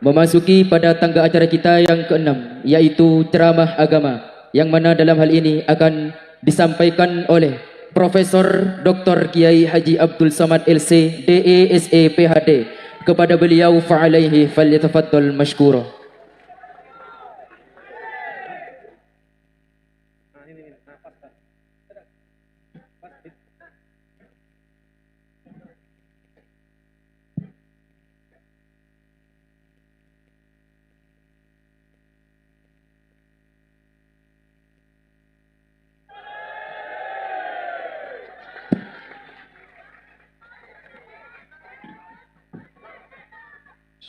memasuki pada tangga acara kita yang keenam, yaitu ceramah agama, yang mana dalam hal ini akan disampaikan oleh Profesor Dr. Kiai Haji Abdul Samad LC DE SE PhD. Kepada beliau fa'alaihi falyatafaddal mashkura.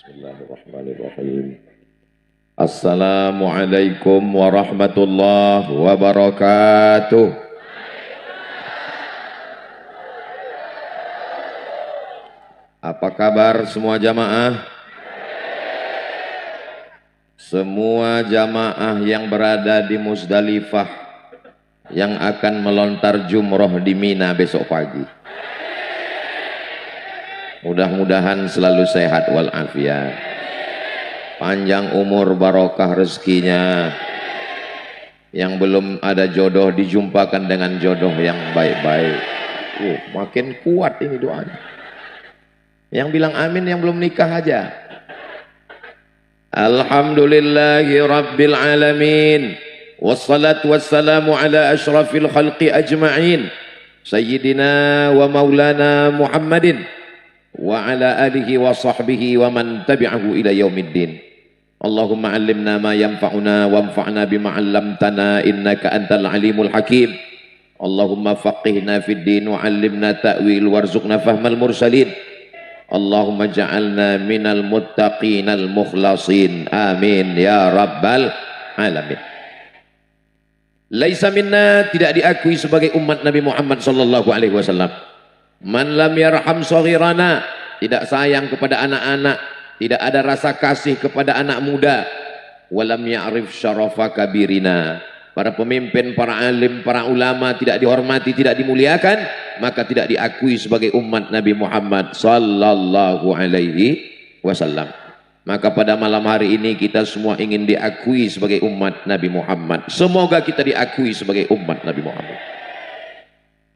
Bismillahirrahmanirrahim. Assalamualaikum warahmatullahi wabarakatuh. Apa kabar semua jamaah? Semua jamaah yang berada di Muzdalifah yang akan melontar jumroh di Mina besok pagi. Mudah-mudahan selalu sehat walafiat, panjang umur, barokah rezekinya. Yang belum ada jodoh dijumpakan dengan jodoh yang baik-baik. Makin kuat ini doanya. Yang bilang amin yang belum nikah aja. Alhamdulillahi rabbil alamin, wassalatu wassalamu ala ashrafil khalqi ajma'in, sayyidina wa maulana Muhammadin wa ala alihi wa sahbihi wa man tabi'ahu ila yaumiddin. Allahumma 'allimna ma yanfa'una wanfa'na bima 'allamtana innaka antal alimul hakim. Allahumma faqihna fid din wa 'allimna ta'wil warzuqna fahmal mursalin. Allahumma ja'alna minal muttaqinal mukhlasin. Amin ya rabbal alamin. Laisa minna, tidak diakui sebagai umat Nabi Muhammad sallallahu alaihi wasallam man lam yarham shaghirana, tidak sayang kepada anak-anak, tidak ada rasa kasih kepada anak muda, walam ya'rif syarafa kabirina, para pemimpin, para alim, para ulama tidak dihormati, tidak dimuliakan, maka tidak diakui sebagai umat Nabi Muhammad sallallahu alaihi wasallam. Maka pada malam hari ini kita semua ingin diakui sebagai umat Nabi Muhammad. Semoga kita diakui sebagai umat Nabi Muhammad.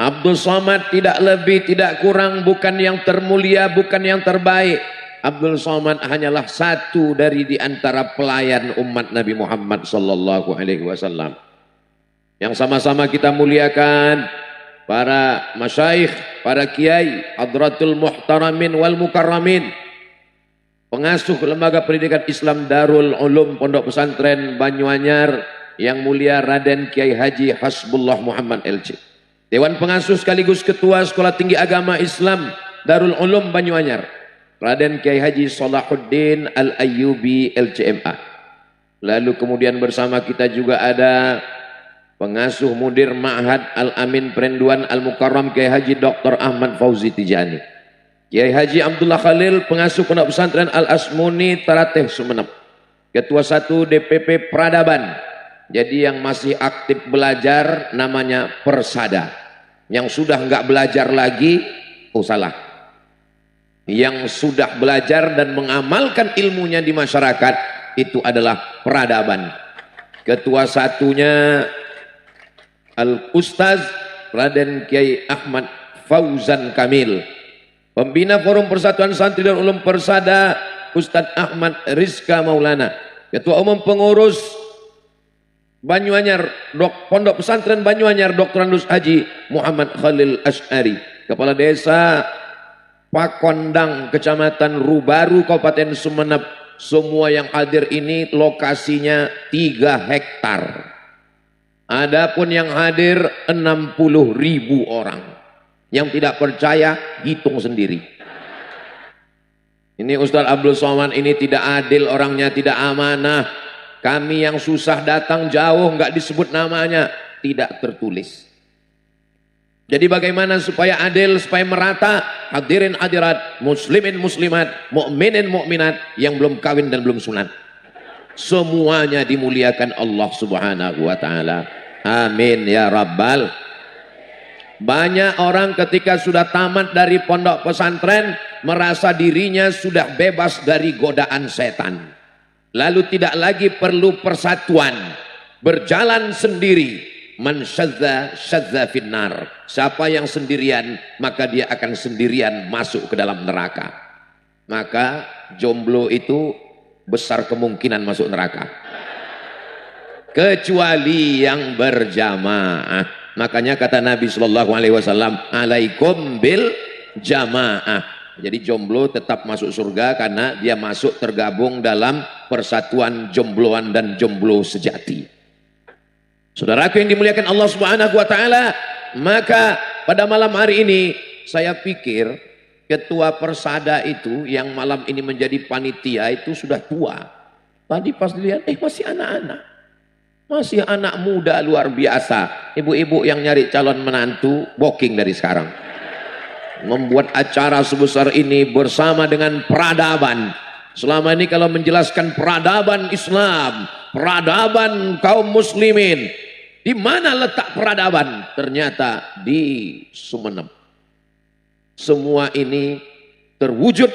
Abdul Samad tidak lebih, tidak kurang, bukan yang termulia, bukan yang terbaik. Abdul Samad hanyalah satu dari di antara pelayan umat Nabi Muhammad sallallahu alaihi wasallam. Yang sama-sama kita muliakan para masyayikh, para kiai, hadratul muhtaramin wal mukarramin, pengasuh lembaga pendidikan Islam Darul Ulum Pondok Pesantren Banyuanyar yang mulia Raden Kiai Haji Hasbullah Muhammad LC, Dewan Pengasuh sekaligus Ketua Sekolah Tinggi Agama Islam Darul Ulum Banyuanyar, Raden Kiai Haji Salahuddin Al-Ayyubi LCMA. Lalu kemudian bersama kita juga ada pengasuh mudir Ma'had Al-Amin Perenduan Al-Mukarram Kiai Haji Dr. Ahmad Fauzi Tijani, Kiai Haji Abdullah Khalil pengasuh Pondok Pesantren Al-Asmuni Tarateh Sumeneb, Ketua 1 DPP Peradaban. Jadi yang masih aktif belajar namanya Persada. Yang sudah enggak belajar lagi, salah. Yang sudah belajar dan mengamalkan ilmunya di masyarakat, itu adalah peradaban. Ketua satunya Al-Ustaz Raden Kiai Ahmad Fauzan Kamil. Pembina Forum Persatuan Santri dan Ulum Persada Ustaz Ahmad Rizka Maulana. Ketua Umum Pengurus Banyuanyar, Pondok Pesantren Banyuanyar Dr. Andus Haji Muhammad Khalil Asy'ari. Kepala Desa Pakondang Kecamatan Rubaru Kabupaten Sumeneb. Semua yang hadir ini lokasinya 3 hektar. Adapun yang hadir 60.000 orang. Yang tidak percaya hitung sendiri. Ini Ustaz Abdul Somad ini tidak adil orangnya, tidak amanah. Kami yang susah datang jauh nggak disebut namanya, tidak tertulis. Jadi bagaimana supaya adil, supaya merata? Hadirin hadirat, muslimin muslimat, mukminin mukminat yang belum kawin dan belum sunat, semuanya dimuliakan Allah Subhanahu wa taala. Amin ya rabbal. Banyak orang ketika sudah tamat dari pondok pesantren merasa dirinya sudah bebas dari godaan setan. Lalu tidak lagi perlu persatuan, berjalan sendiri. Man syadza syadza finnar. Siapa yang sendirian, maka dia akan sendirian masuk ke dalam neraka. Maka jomblo itu besar kemungkinan masuk neraka, kecuali yang berjamaah. Makanya kata Nabi Shallallahu Alaihi Wasallam, alaikum bil jamaah. Jadi jomblo tetap masuk surga karena dia masuk tergabung dalam persatuan jombloan dan jomblo sejati. Saudaraku yang dimuliakan Allah Subhanahu wa taala, maka pada malam hari ini saya pikir ketua persada itu yang malam ini menjadi panitia itu sudah tua. Tadi pas dilihat masih anak-anak. Masih anak muda luar biasa. Ibu-ibu yang nyari calon menantu booking dari sekarang. Membuat acara sebesar ini bersama dengan peradaban. Selama ini kalau menjelaskan peradaban Islam, peradaban kaum muslimin, di mana letak peradaban? Ternyata di Sumeneb. Semua ini terwujud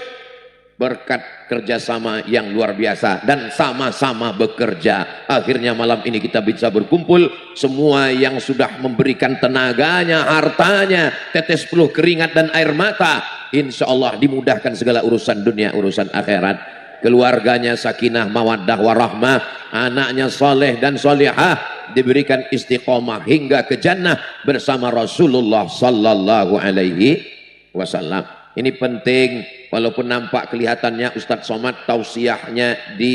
berkat kerjasama yang luar biasa dan sama-sama bekerja. Akhirnya malam ini kita bisa berkumpul. Semua yang sudah memberikan tenaganya, hartanya, tetes peluh keringat dan air mata, insya Allah dimudahkan segala urusan dunia, urusan akhirat. Keluarganya sakinah, mawaddah, warahmah, anaknya soleh dan solihah, diberikan istiqomah hingga ke jannah bersama Rasulullah Sallallahu Alaihi Wasallam. Ini penting, walaupun nampak kelihatannya Ustadz Somad tausiahnya di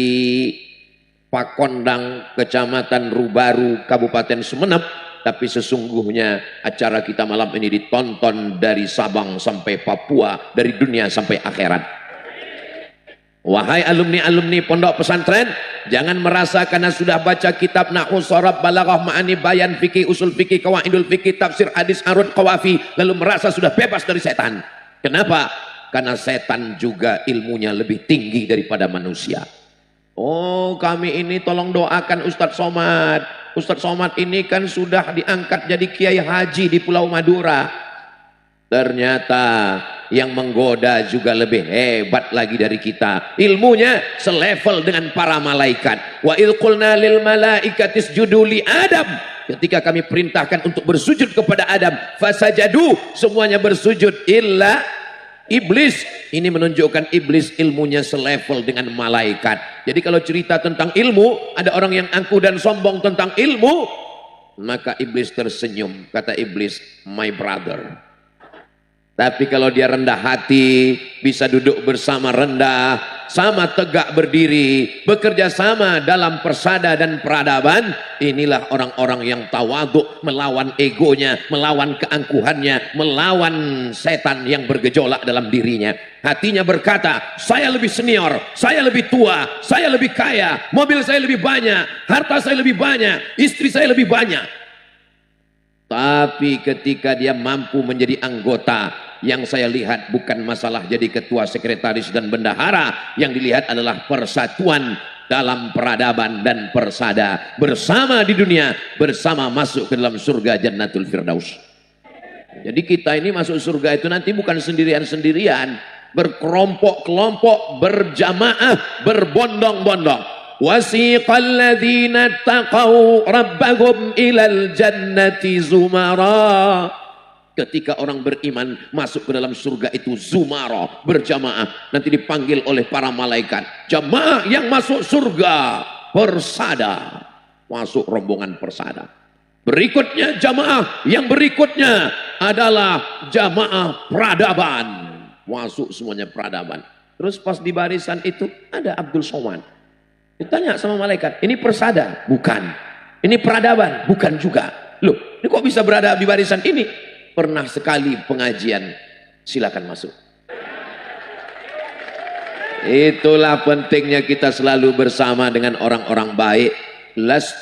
Pakondang, Kecamatan Rubaru, Kabupaten Sumeneb, tapi sesungguhnya acara kita malam ini ditonton dari Sabang sampai Papua, dari dunia sampai akhirat. Wahai alumni-alumni pondok pesantren, jangan merasa karena sudah baca kitab nahwu, sharaf, balaghah, ma'ani, bayan, fikih, usul fikih, qawaidul fikih, tafsir, hadis, arud, qawafi, lalu merasa sudah bebas dari setan. Kenapa? Karena setan juga ilmunya lebih tinggi daripada manusia. Oh, kami ini tolong doakan Ustadz Somad. Ustadz Somad ini kan sudah diangkat jadi kiai haji di Pulau Madura. Ternyata yang menggoda juga lebih hebat lagi dari kita. Ilmunya selevel dengan para malaikat. Wa idh qulna lil malaikati isjudu li Adam. Ketika kami perintahkan untuk bersujud kepada Adam, fasajadu, semuanya bersujud illa iblis. Ini menunjukkan iblis ilmunya selevel dengan malaikat. Jadi kalau cerita tentang ilmu, ada orang yang angkuh dan sombong tentang ilmu, maka iblis tersenyum. Kata iblis, my brother. Tapi kalau dia rendah hati, bisa duduk bersama rendah, sama tegak berdiri, bekerja sama dalam persada dan peradaban, inilah orang-orang yang tawaduk, melawan egonya, melawan keangkuhannya, melawan setan yang bergejolak dalam dirinya. Hatinya berkata, saya lebih senior, saya lebih tua, saya lebih kaya, mobil saya lebih banyak, harta saya lebih banyak, istri saya lebih banyak. Tapi ketika dia mampu menjadi anggota, yang saya lihat bukan masalah jadi ketua, sekretaris dan bendahara, yang dilihat adalah persatuan dalam peradaban dan persada bersama di dunia, bersama masuk ke dalam surga Jannatul Firdaus. Jadi kita ini masuk surga itu nanti bukan sendirian-sendirian, berkelompok-kelompok, berjamaah, berbondong-bondong. Wasiqal ladzina taqaw rabbahum ilal jannati zumara. Ketika orang beriman masuk ke dalam surga itu zumara, berjamaah, nanti dipanggil oleh para malaikat. Jamaah yang masuk surga, persada, masuk rombongan persada. Berikutnya jamaah, yang berikutnya adalah jamaah peradaban, masuk semuanya peradaban. Terus pas di barisan itu ada Abdul Somad. Ditanya sama malaikat, ini persada? Bukan. Ini peradaban? Bukan juga. Loh, ini kok bisa berada di barisan ini? Pernah sekali pengajian. Silakan masuk. Itulah pentingnya kita selalu bersama dengan orang-orang baik. Las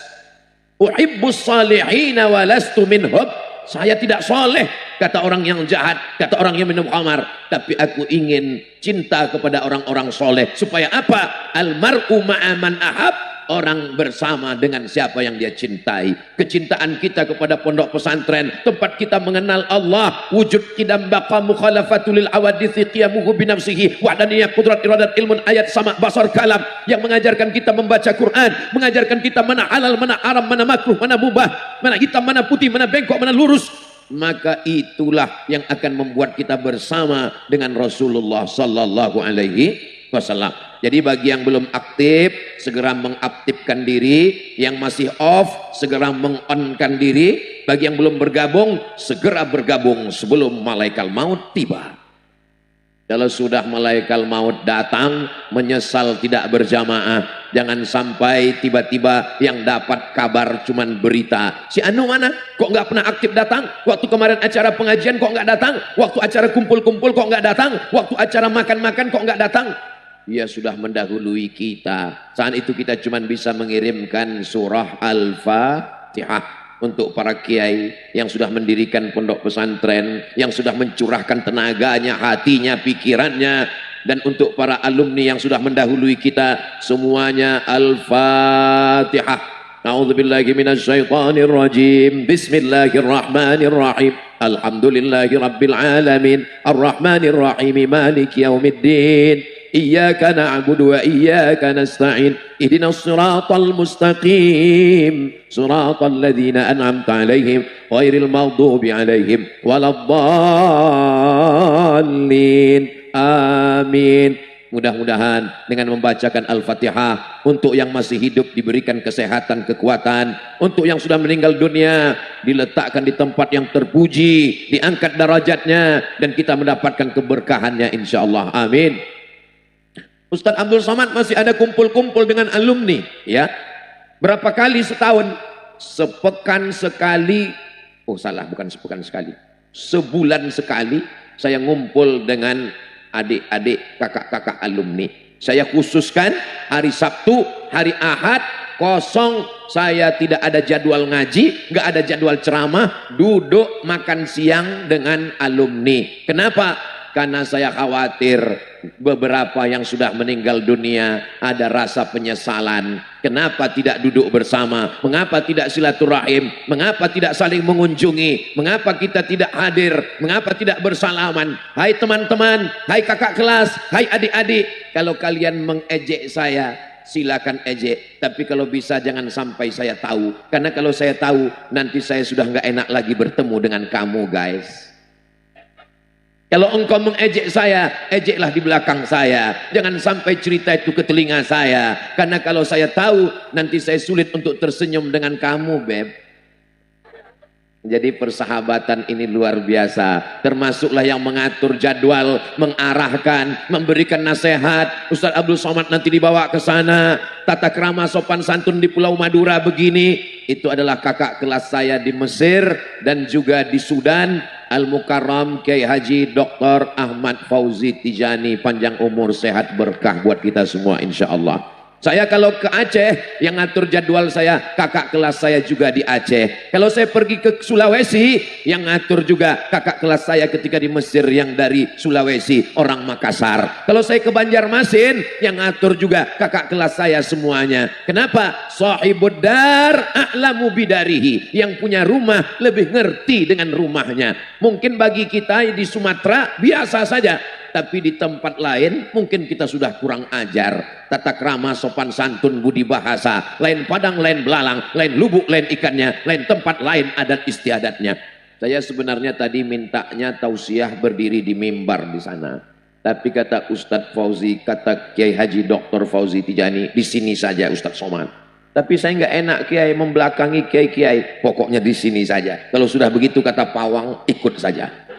uhibbus salihina wa lastu minhum. Saya tidak soleh, kata orang yang jahat, kata orang yang minum khamar, tapi aku ingin cinta kepada orang-orang soleh. Supaya apa? Almar'u ma'aman ahab, orang bersama dengan siapa yang dia cintai. Kecintaan kita kepada pondok pesantren, tempat kita mengenal Allah, wujud kidam baqa mukhalafatul lil awadithi qiyamuhu binafsihi wahdaniyah qudrat iradat ilmun ayat sama basar kalam, yang mengajarkan kita membaca Quran, mengajarkan kita mana halal, mana haram, mana makruh, mana mubah, mana hitam, mana putih, mana bengkok, mana lurus. Maka itulah yang akan membuat kita bersama dengan Rasulullah sallallahu alaihi wasallam. Jadi bagi yang belum aktif, segera mengaktifkan diri. Yang masih off, segera meng-on-kan diri. Bagi yang belum bergabung, segera bergabung sebelum malaikat maut tiba. Kalau sudah malaikat maut datang, menyesal tidak berjamaah. Jangan sampai tiba-tiba yang dapat kabar cuman berita. Si Anu mana? Kok nggak pernah aktif datang? Waktu kemarin acara pengajian kok nggak datang? Waktu acara kumpul-kumpul kok nggak datang? Waktu acara makan-makan kok nggak datang? Dia sudah mendahului kita. Saat itu kita cuma bisa mengirimkan surah Al-Fatihah untuk para kiai yang sudah mendirikan pondok pesantren, yang sudah mencurahkan tenaganya, hatinya, pikirannya, dan untuk para alumni yang sudah mendahului kita semuanya Al-Fatihah. A'udzubillahi minasyaitonir rajim. Bismillahirrahmanirrahim. Alhamdulillahi rabbil alamin. Arrahmanir rahim. Maliki yaumiddin. Iyyaka na'budu wa iyyaka nasta'in. Ihdinas siratal mustaqim. Siratal ladzina an'amta 'alaihim ghairil maghdubi 'alaihim waladdallin. Amin. Mudah-mudahan dengan membacakan Al-Fatihah, untuk yang masih hidup diberikan kesehatan, kekuatan, untuk yang sudah meninggal dunia diletakkan di tempat yang terpuji, diangkat derajatnya, dan kita mendapatkan keberkahannya insyaallah. Amin. Ustaz Abdul Somad masih ada kumpul-kumpul dengan alumni, ya. Berapa kali setahun? Sepekan sekali. Oh salah, bukan sepekan sekali. Sebulan sekali saya ngumpul dengan adik-adik, kakak-kakak alumni. Saya khususkan hari Sabtu, hari Ahad kosong. Saya tidak ada jadwal ngaji, nggak ada jadwal ceramah, duduk makan siang dengan alumni. Kenapa? Karena saya khawatir beberapa yang sudah meninggal dunia ada rasa penyesalan. Kenapa tidak duduk bersama? Mengapa tidak silaturahim? Mengapa tidak saling mengunjungi? Mengapa kita tidak hadir? Mengapa tidak bersalaman? Hai teman-teman, hai kakak kelas, hai adik-adik, kalau kalian mengejek saya, silakan ejek, tapi kalau bisa jangan sampai saya tahu. Karena kalau saya tahu, nanti saya sudah nggak enak lagi bertemu dengan kamu, guys. Kalau engkau mengejek saya, ejeklah di belakang saya. Jangan sampai cerita itu ke telinga saya. Karena kalau saya tahu, nanti saya sulit untuk tersenyum dengan kamu, Beb. Jadi persahabatan ini luar biasa. Termasuklah yang mengatur jadwal, mengarahkan, memberikan nasihat. Ustaz Abdul Somad nanti dibawa ke sana. Tata krama sopan santun di Pulau Madura begini. Itu adalah kakak kelas saya di Mesir dan juga di Sudan. Al-Mukarram Kiai Haji Dr. Ahmad Fauzi Tijani. Panjang umur, sehat, berkah buat kita semua insyaallah. Saya kalau ke Aceh, yang ngatur jadwal saya kakak kelas saya juga di Aceh. Kalau saya pergi ke Sulawesi, yang ngatur juga kakak kelas saya ketika di Mesir yang dari Sulawesi, orang Makassar. Kalau saya ke Banjarmasin, yang ngatur juga kakak kelas saya semuanya. Kenapa? Sahibud dar a'lamu bidarihi. Yang punya rumah lebih ngerti dengan rumahnya. Mungkin bagi kita di Sumatera biasa saja, tapi di tempat lain mungkin kita sudah kurang ajar. Tata krama, sopan santun, budi bahasa, lain padang, lain belalang, lain lubuk, lain ikannya, lain tempat, lain adat istiadatnya. Saya sebenarnya tadi mintanya tausiah berdiri di mimbar di sana, tapi kata Ustadz Fauzi, kata Kiai Haji Dr. Fauzi Tijani, di sini saja Ustadz Somad. Tapi saya nggak enak Kiai membelakangi kiai-kiai, pokoknya di sini saja. Kalau sudah begitu kata pawang, ikut saja.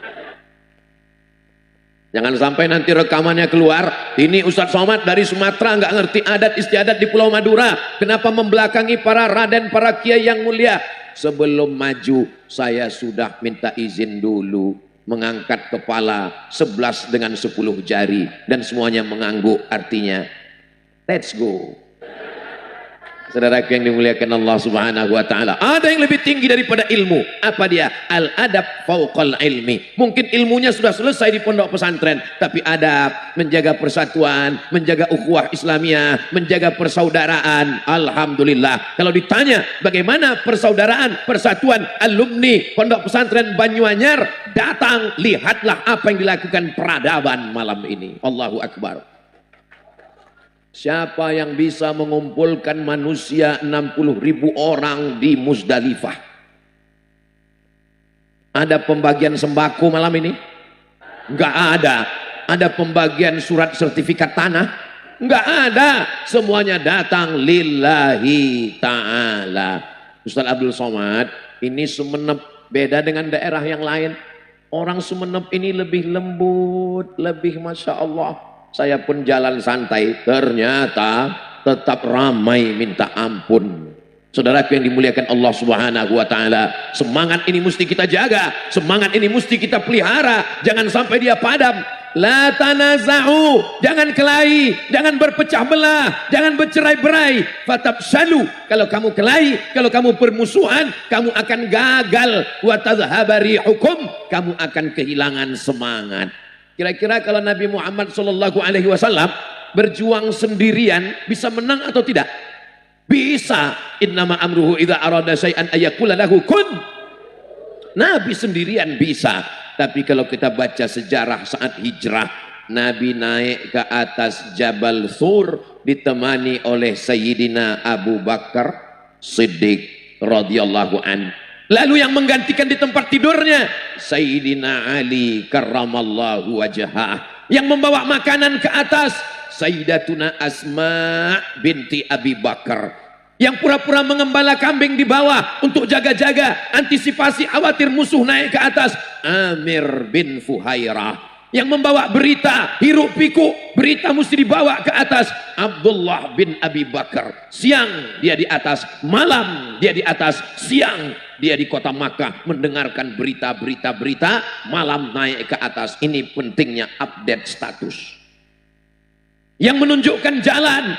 Jangan sampai nanti rekamannya keluar, ini Ustadz Somad dari Sumatera nggak ngerti adat istiadat di Pulau Madura. Kenapa membelakangi para raden, para kiai yang mulia? Sebelum maju, saya sudah minta izin dulu, mengangkat kepala 11 dengan 10 jari, dan semuanya mengangguk, artinya let's go. Saudaraku yang dimuliakan Allah Subhanahu wa taala, ada yang lebih tinggi daripada ilmu. Apa dia? Al-adab fauqal ilmi. Mungkin ilmunya sudah selesai di pondok pesantren, tapi adab, menjaga persatuan, menjaga ukhuwah Islamiyah, menjaga persaudaraan. Alhamdulillah. Kalau ditanya bagaimana persaudaraan, persatuan alumni pondok pesantren Banyuanyar, datang lihatlah apa yang dilakukan peradaban malam ini. Allahu Akbar. Siapa yang bisa mengumpulkan manusia 60.000 orang di Muzdalifah? Ada pembagian sembako malam ini? Enggak ada. Ada pembagian surat sertifikat tanah? Enggak ada. Semuanya datang lillahi ta'ala. Ustaz Abdul Somad, ini Sumeneb beda dengan daerah yang lain. Orang Sumeneb ini lebih lembut, lebih Masya Allah. Saya pun jalan santai, ternyata tetap ramai minta ampun. Saudaraku yang dimuliakan Allah Subhanahu wa taala, semangat ini mesti kita jaga, semangat ini mesti kita pelihara, jangan sampai dia padam. La tanaza'u, jangan kelahi, jangan berpecah belah, jangan bercerai-berai. Fatabshalu, kalau kamu kelahi, kalau kamu permusuhan, kamu akan gagal. Wa tadhhaba rihukum, kamu akan kehilangan semangat. Kira-kira kalau Nabi Muhammad SAW berjuang sendirian bisa menang atau tidak? Bisa. Innama amruhu idza arada syai'an ayyakula lahu kun. Nabi sendirian bisa. Tapi kalau kita baca sejarah saat hijrah, Nabi naik ke atas Jabal Thur ditemani oleh Sayyidina Abu Bakar Siddiq radhiyallahu an. Lalu yang menggantikan di tempat tidurnya Sayyidina Ali karramallahu wajhah. Yang membawa makanan ke atas Sayyidatuna Asma binti Abi Bakar. Yang pura-pura mengembala kambing di bawah untuk jaga-jaga, antisipasi khawatir musuh naik ke atas, Amir bin Fuhairah. Yang membawa berita hiruk pikuk, berita mesti dibawa ke atas, Abdullah bin Abi Bakar. Siang dia di atas, malam dia di atas, siang dia di kota Makkah mendengarkan berita, malam naik ke atas. Ini pentingnya update status. Yang menunjukkan jalan.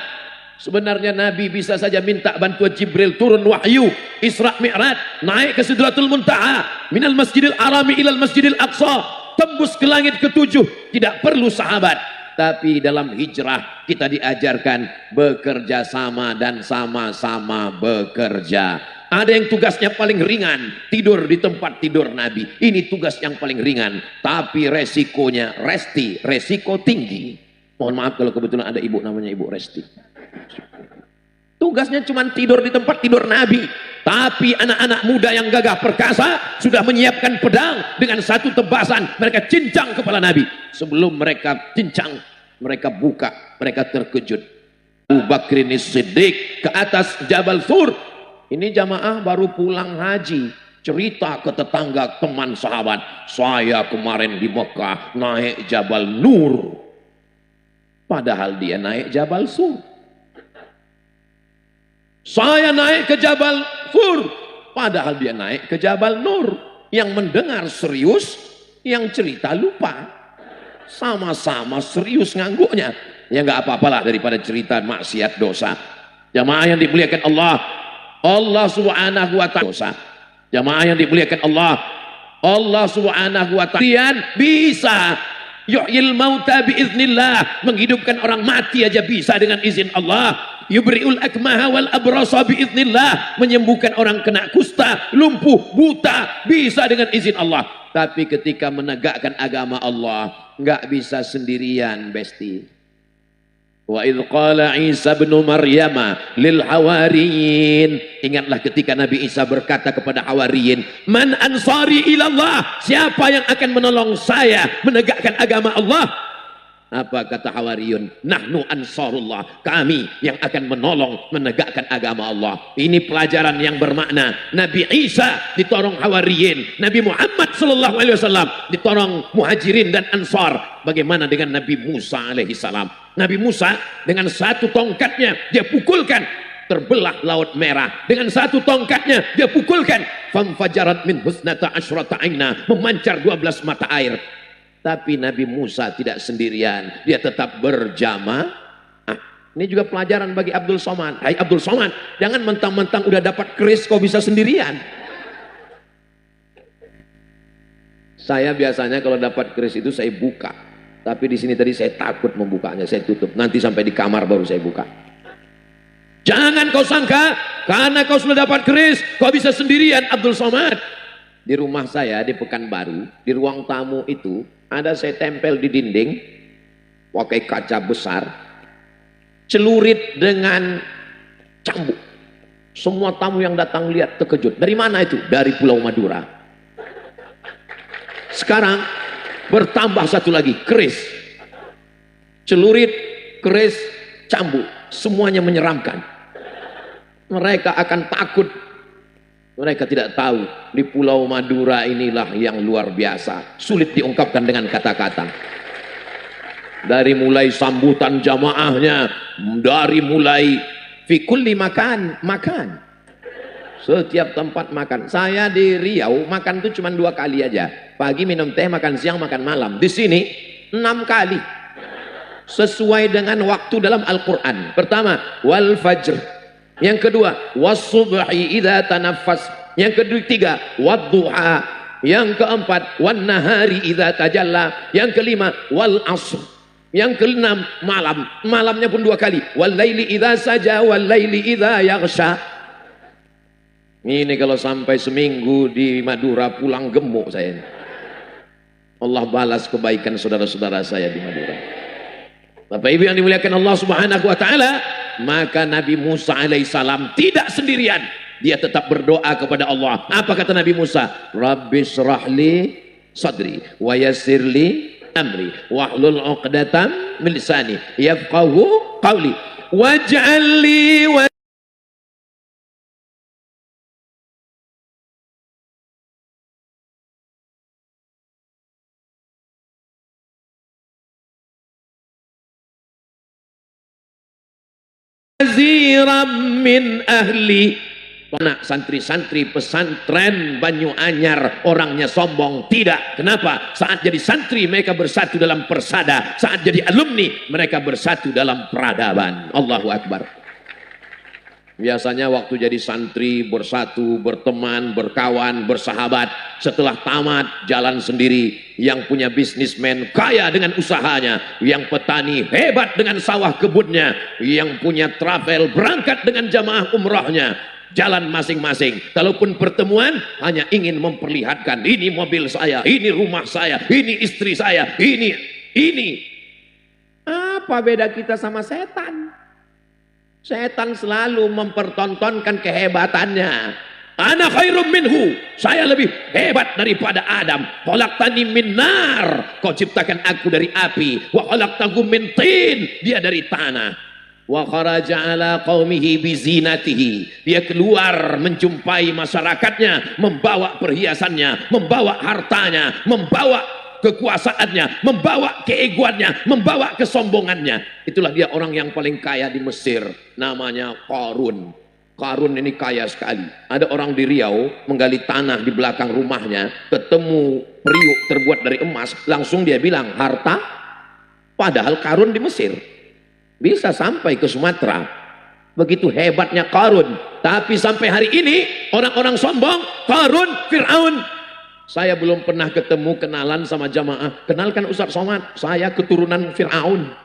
Sebenarnya Nabi bisa saja minta bantuan Jibril turun wahyu, Isra Mi'raj, naik ke Sidratul Muntaha, minal Masjidil Harami ilal Masjidil Aqsa, tembus ke langit ketujuh, tidak perlu sahabat. Tapi dalam hijrah kita diajarkan bekerja sama dan sama-sama bekerja. Ada yang tugasnya paling ringan, tidur di tempat tidur Nabi. Ini tugas yang paling ringan, tapi resikonya resiko tinggi. Mohon maaf kalau kebetulan ada ibu namanya Ibu Resti. Tugasnya cuma tidur di tempat tidur Nabi. Tapi anak-anak muda yang gagah perkasa sudah menyiapkan pedang dengan satu tebasan. Mereka cincang kepala Nabi. Sebelum mereka cincang, mereka buka, mereka terkejut. Abu Bakrin Siddiq ke atas Jabal Thur. Ini jamaah baru pulang haji. Cerita ke tetangga teman sahabat. Saya kemarin di Mekah naik Jabal Nur. Padahal dia naik Jabal Sur. Saya naik ke Jabal Thur, padahal dia naik ke Jabal Nur. Yang mendengar serius, yang cerita lupa. Sama-sama serius ngangguknya. Ya nggak apa-apalah daripada cerita maksiat dosa. Jamaah yang dimuliakan Allah, Allah Subhanahu wa taala dosa. Jamaah yang dimuliakan Allah, Allah Subhanahu wa taala bisa yuhyil mauta biiznillah, menghidupkan orang mati aja bisa dengan izin Allah. Yubri'ul akmaha wal abrasa biiznillah, menyembuhkan orang kena kusta, lumpuh, buta, bisa dengan izin Allah. Tapi ketika menegakkan agama Allah, enggak bisa sendirian, besti. Wa idh qala Isa bin Maryam lil hawariyin, ingatlah ketika Nabi Isa berkata kepada hawariyin, man ansari ilallah, siapa yang akan menolong saya menegakkan agama Allah? Apa kata Hawariyun? Nahnu ansarullah, kami yang akan menolong menegakkan agama Allah. Ini pelajaran yang bermakna. Nabi Isa ditolong Hawariyin, Nabi Muhammad SAW ditolong Muhajirin dan Ansar. Bagaimana dengan Nabi Musa alaihi salam? Nabi Musa dengan satu tongkatnya dia pukulkan, terbelah Laut Merah. Dengan satu tongkatnya dia pukulkan, famfajarat min husnata asyrata aina, memancar 12 mata air. Tapi Nabi Musa tidak sendirian, dia tetap berjamaah. Ini juga pelajaran bagi Abdul Somad. Hai Abdul Somad, jangan mentang-mentang udah dapat keris kau bisa sendirian. Saya biasanya kalau dapat keris itu saya buka. Tapi di sini tadi saya takut membukanya, saya tutup. Nanti sampai di kamar baru saya buka. Jangan kau sangka karena kau sudah dapat keris kau bisa sendirian Abdul Somad. Di rumah saya di Pekanbaru, di ruang tamu itu ada saya tempel di dinding pakai kaca besar, celurit dengan cambuk. Semua tamu yang datang lihat terkejut. Dari mana itu? Dari Pulau Madura. Sekarang bertambah satu lagi, keris, celurit, keris, cambuk, semuanya menyeramkan. Mereka akan takut. Mereka tidak tahu di Pulau Madura inilah yang luar biasa, sulit diungkapkan dengan kata-kata. Dari mulai sambutan jamaahnya, dari mulai fikulli makan, setiap tempat makan. Saya di Riau makan itu cuma 2 kali aja, pagi minum teh, makan siang, makan malam. Di sini 6 kali, sesuai dengan waktu dalam Al-Quran. Pertama, wal fajr. Yang kedua, was-subhi idza tanaffas. Yang ketiga, wad-duha. Yang keempat, wan-nahari idza tajalla. Yang kelima, wal asr. Yang keenam, malam. Malamnya pun 2 kali. Wal laili idza saja, wal laili idza yaghsha. Ini kalau sampai seminggu di Madura pulang gemuk saya. Allah balas kebaikan saudara-saudara saya di Madura. Bapak Ibu yang dimuliakan Allah Subhanahu wa taala, maka Nabi Musa alaihissalam tidak sendirian. Dia tetap berdoa kepada Allah. Apa kata Nabi Musa? Rabbi syrahli sadri wa yassirli amri wahlul 'uqdatam min lisani yafqahu qawli waj'al li waziran min ahli. Anak santri-santri pesantren Banyu Anyar orangnya sombong? Tidak. Kenapa? Saat jadi santri mereka bersatu dalam persada, saat jadi alumni mereka bersatu dalam peradaban. Allahu Akbar. Biasanya waktu jadi santri bersatu, berteman, berkawan, bersahabat. Setelah tamat jalan sendiri. Yang punya bisnismen kaya dengan usahanya, yang petani hebat dengan sawah kebunnya, yang punya travel berangkat dengan jamaah umrahnya, jalan masing-masing. Kalaupun pertemuan hanya ingin memperlihatkan, ini mobil saya, ini rumah saya, ini istri saya, ini. Apa beda kita sama setan? Setan selalu mempertontonkan kehebatannya. Ana khairum minhu, saya lebih hebat daripada Adam. Khalaqtani min nar, kau ciptakan aku dari api. Wa khalaqtahu min tin, dia dari tanah. Wa kharaja ala qaumihi bizinatihi, dia keluar menjumpai masyarakatnya, membawa perhiasannya, membawa hartanya, membawa kekuasaannya, membawa keegoannya, membawa kesombongannya. Itulah dia orang yang paling kaya di Mesir, namanya Qarun. Qarun ini kaya sekali. Ada orang di Riau menggali tanah di belakang rumahnya, ketemu periuk terbuat dari emas, langsung dia bilang harta. Padahal Qarun di Mesir, bisa sampai ke Sumatera. Begitu hebatnya Qarun. Tapi sampai hari ini orang-orang sombong, Qarun, Fir'aun. Saya belum pernah ketemu kenalan sama jamaah. Kenalkan Ustaz Somad, saya keturunan Fir'aun.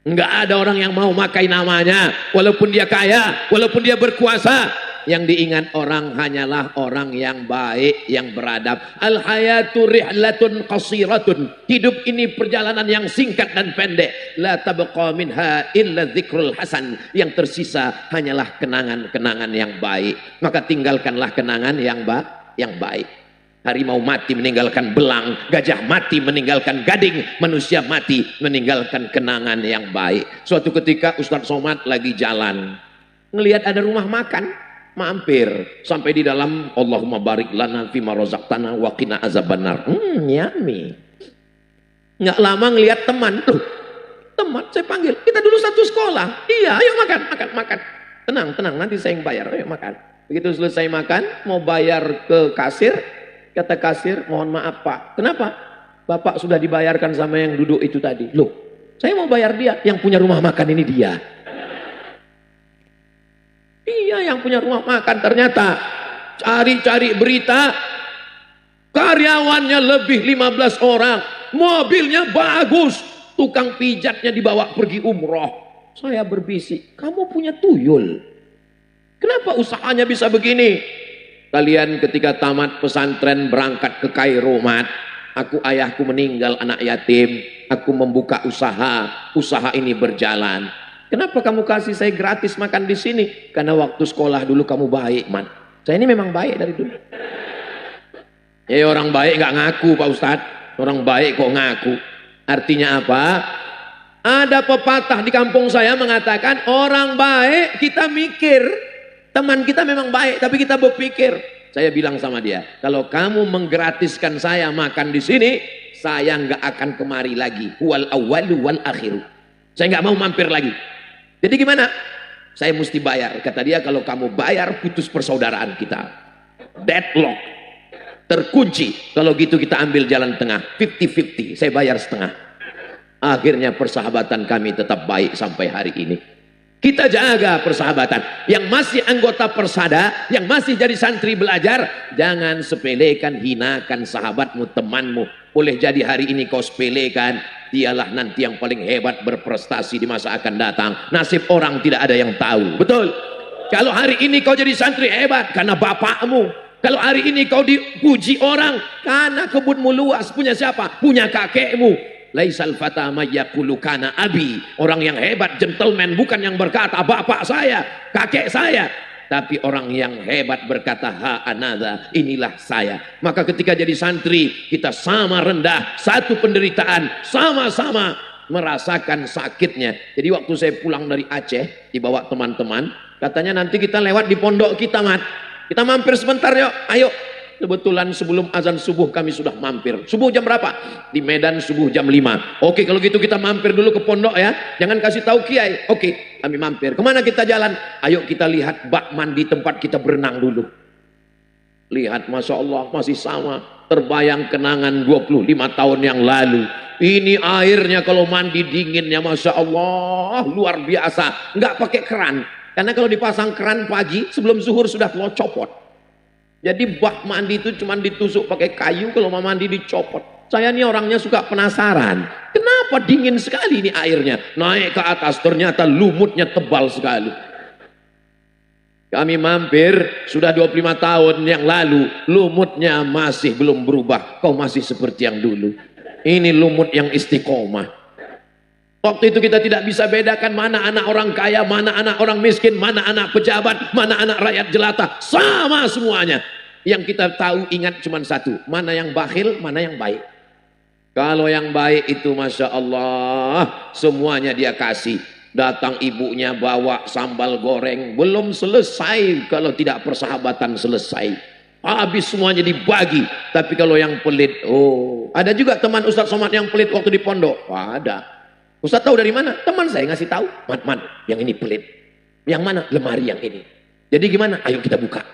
Enggak ada orang yang mau makai namanya, walaupun dia kaya, walaupun dia berkuasa. Yang diingat orang hanyalah orang yang baik, yang beradab. Al-hayatu rihlatun qasiratun. Hidup ini perjalanan yang singkat dan pendek. La tabqa minha illa dzikrul hasan. Yang tersisa hanyalah kenangan-kenangan yang baik. Maka tinggalkanlah kenangan yang baik. Harimau mati meninggalkan belang, gajah mati meninggalkan gading, manusia mati meninggalkan kenangan yang baik. Suatu ketika Ustaz Somad lagi jalan, ngelihat ada rumah makan, mampir sampai di dalam, Allahumma barik lana fima razaqtana wa qina azabannar. Yummy. Nggak lama ngelihat teman, teman saya panggil, kita dulu satu sekolah. Iya, ayo makan. Tenang, nanti saya yang bayar, ayo makan. Begitu selesai makan, mau bayar ke kasir. Kata kasir, mohon maaf Pak. Kenapa? Bapak sudah dibayarkan sama yang duduk itu tadi. Loh, Saya mau bayar dia. Yang punya rumah makan ini dia. Iya, yang punya rumah makan. Ternyata cari-cari berita, karyawannya lebih 15 orang, mobilnya bagus, tukang pijatnya dibawa pergi umroh. Saya berbisik, kamu punya tuyul, kenapa usahanya bisa begini? Kalian ketika tamat pesantren berangkat ke Kairo, Mat, aku ayahku meninggal anak yatim, aku membuka usaha ini berjalan. Kenapa kamu kasih saya gratis makan di sini? Karena waktu sekolah dulu kamu baik, Mat. Saya ini memang baik dari dulu. Orang baik gak ngaku, Pak Ustadz. Orang baik kok ngaku. Artinya apa? Ada pepatah di kampung saya mengatakan, orang baik kita mikir. Teman kita memang baik, tapi kita berpikir. Saya bilang sama dia, kalau kamu menggratiskan saya makan di sini, saya nggak akan kemari lagi. Wal awwalu wal akhiru. Saya nggak mau mampir lagi. Jadi gimana? Saya mesti bayar. Kata dia, kalau kamu bayar, putus persaudaraan kita. Deadlock. Terkunci. Kalau gitu kita ambil jalan tengah. 50-50. Saya bayar setengah. Akhirnya persahabatan kami tetap baik sampai hari ini. Kita jaga persahabatan. Yang masih anggota Persada, yang masih jadi santri belajar, jangan sepelekan, hinakan sahabatmu, temanmu. Boleh jadi hari ini kau sepelekan, dialah nanti yang paling hebat berprestasi di masa akan datang. Nasib orang tidak ada yang tahu. Betul? Kalau hari ini kau jadi santri hebat karena bapakmu. Kalau hari ini kau dipuji orang karena kebunmu luas. Punya siapa? Punya kakekmu. Laisal fata mayyaqulu kana abi. Orang yang hebat, gentleman, bukan yang berkata bapak saya, kakek saya, tapi orang yang hebat berkata ha anada, inilah saya. Maka ketika jadi santri, kita sama rendah, satu penderitaan, sama-sama merasakan sakitnya. Jadi waktu saya pulang dari Aceh, dibawa teman-teman, katanya nanti kita lewat di pondok kita, Mat. Kita mampir sebentar yuk, ayo. Kebetulan sebelum azan subuh kami sudah mampir. Subuh jam berapa? Di Medan subuh jam 5. Oke, kalau gitu kita mampir dulu ke pondok ya. Jangan kasih tahu kiai. Oke, kami mampir. Kemana kita jalan? Ayo kita lihat bak mandi tempat kita berenang dulu. Lihat, Masya Allah, masih sama. Terbayang kenangan 25 tahun yang lalu. Ini airnya kalau mandi dinginnya, Masya Allah, luar biasa. Nggak pakai keran. Karena kalau dipasang keran pagi, sebelum zuhur sudah copot. Jadi bak mandi itu cuma ditusuk pakai kayu, kalau mau mandi dicopot. Saya ini orangnya suka penasaran. Kenapa dingin sekali ini airnya? Naik ke atas, ternyata lumutnya tebal sekali. Kami mampir, sudah 25 tahun yang lalu, lumutnya masih belum berubah. Kau masih seperti yang dulu. Ini lumut yang istiqomah. Waktu itu kita tidak bisa bedakan mana anak orang kaya, mana anak orang miskin, mana anak pejabat, mana anak rakyat jelata. Sama semuanya. Yang kita tahu ingat cuma satu. Mana yang bakhil, mana yang baik. Kalau yang baik itu Masya Allah, semuanya dia kasih. Datang ibunya bawa sambal goreng. Belum selesai kalau tidak persahabatan selesai. Habis semuanya dibagi. Tapi kalau yang pelit, oh. Ada juga teman Ustadz Somad yang pelit waktu di pondok. Ada. Ustaz tahu dari mana? Teman saya ngasih tahu. Man, yang ini pelit. Yang mana? Lemari yang ini. Jadi gimana? Ayo kita buka.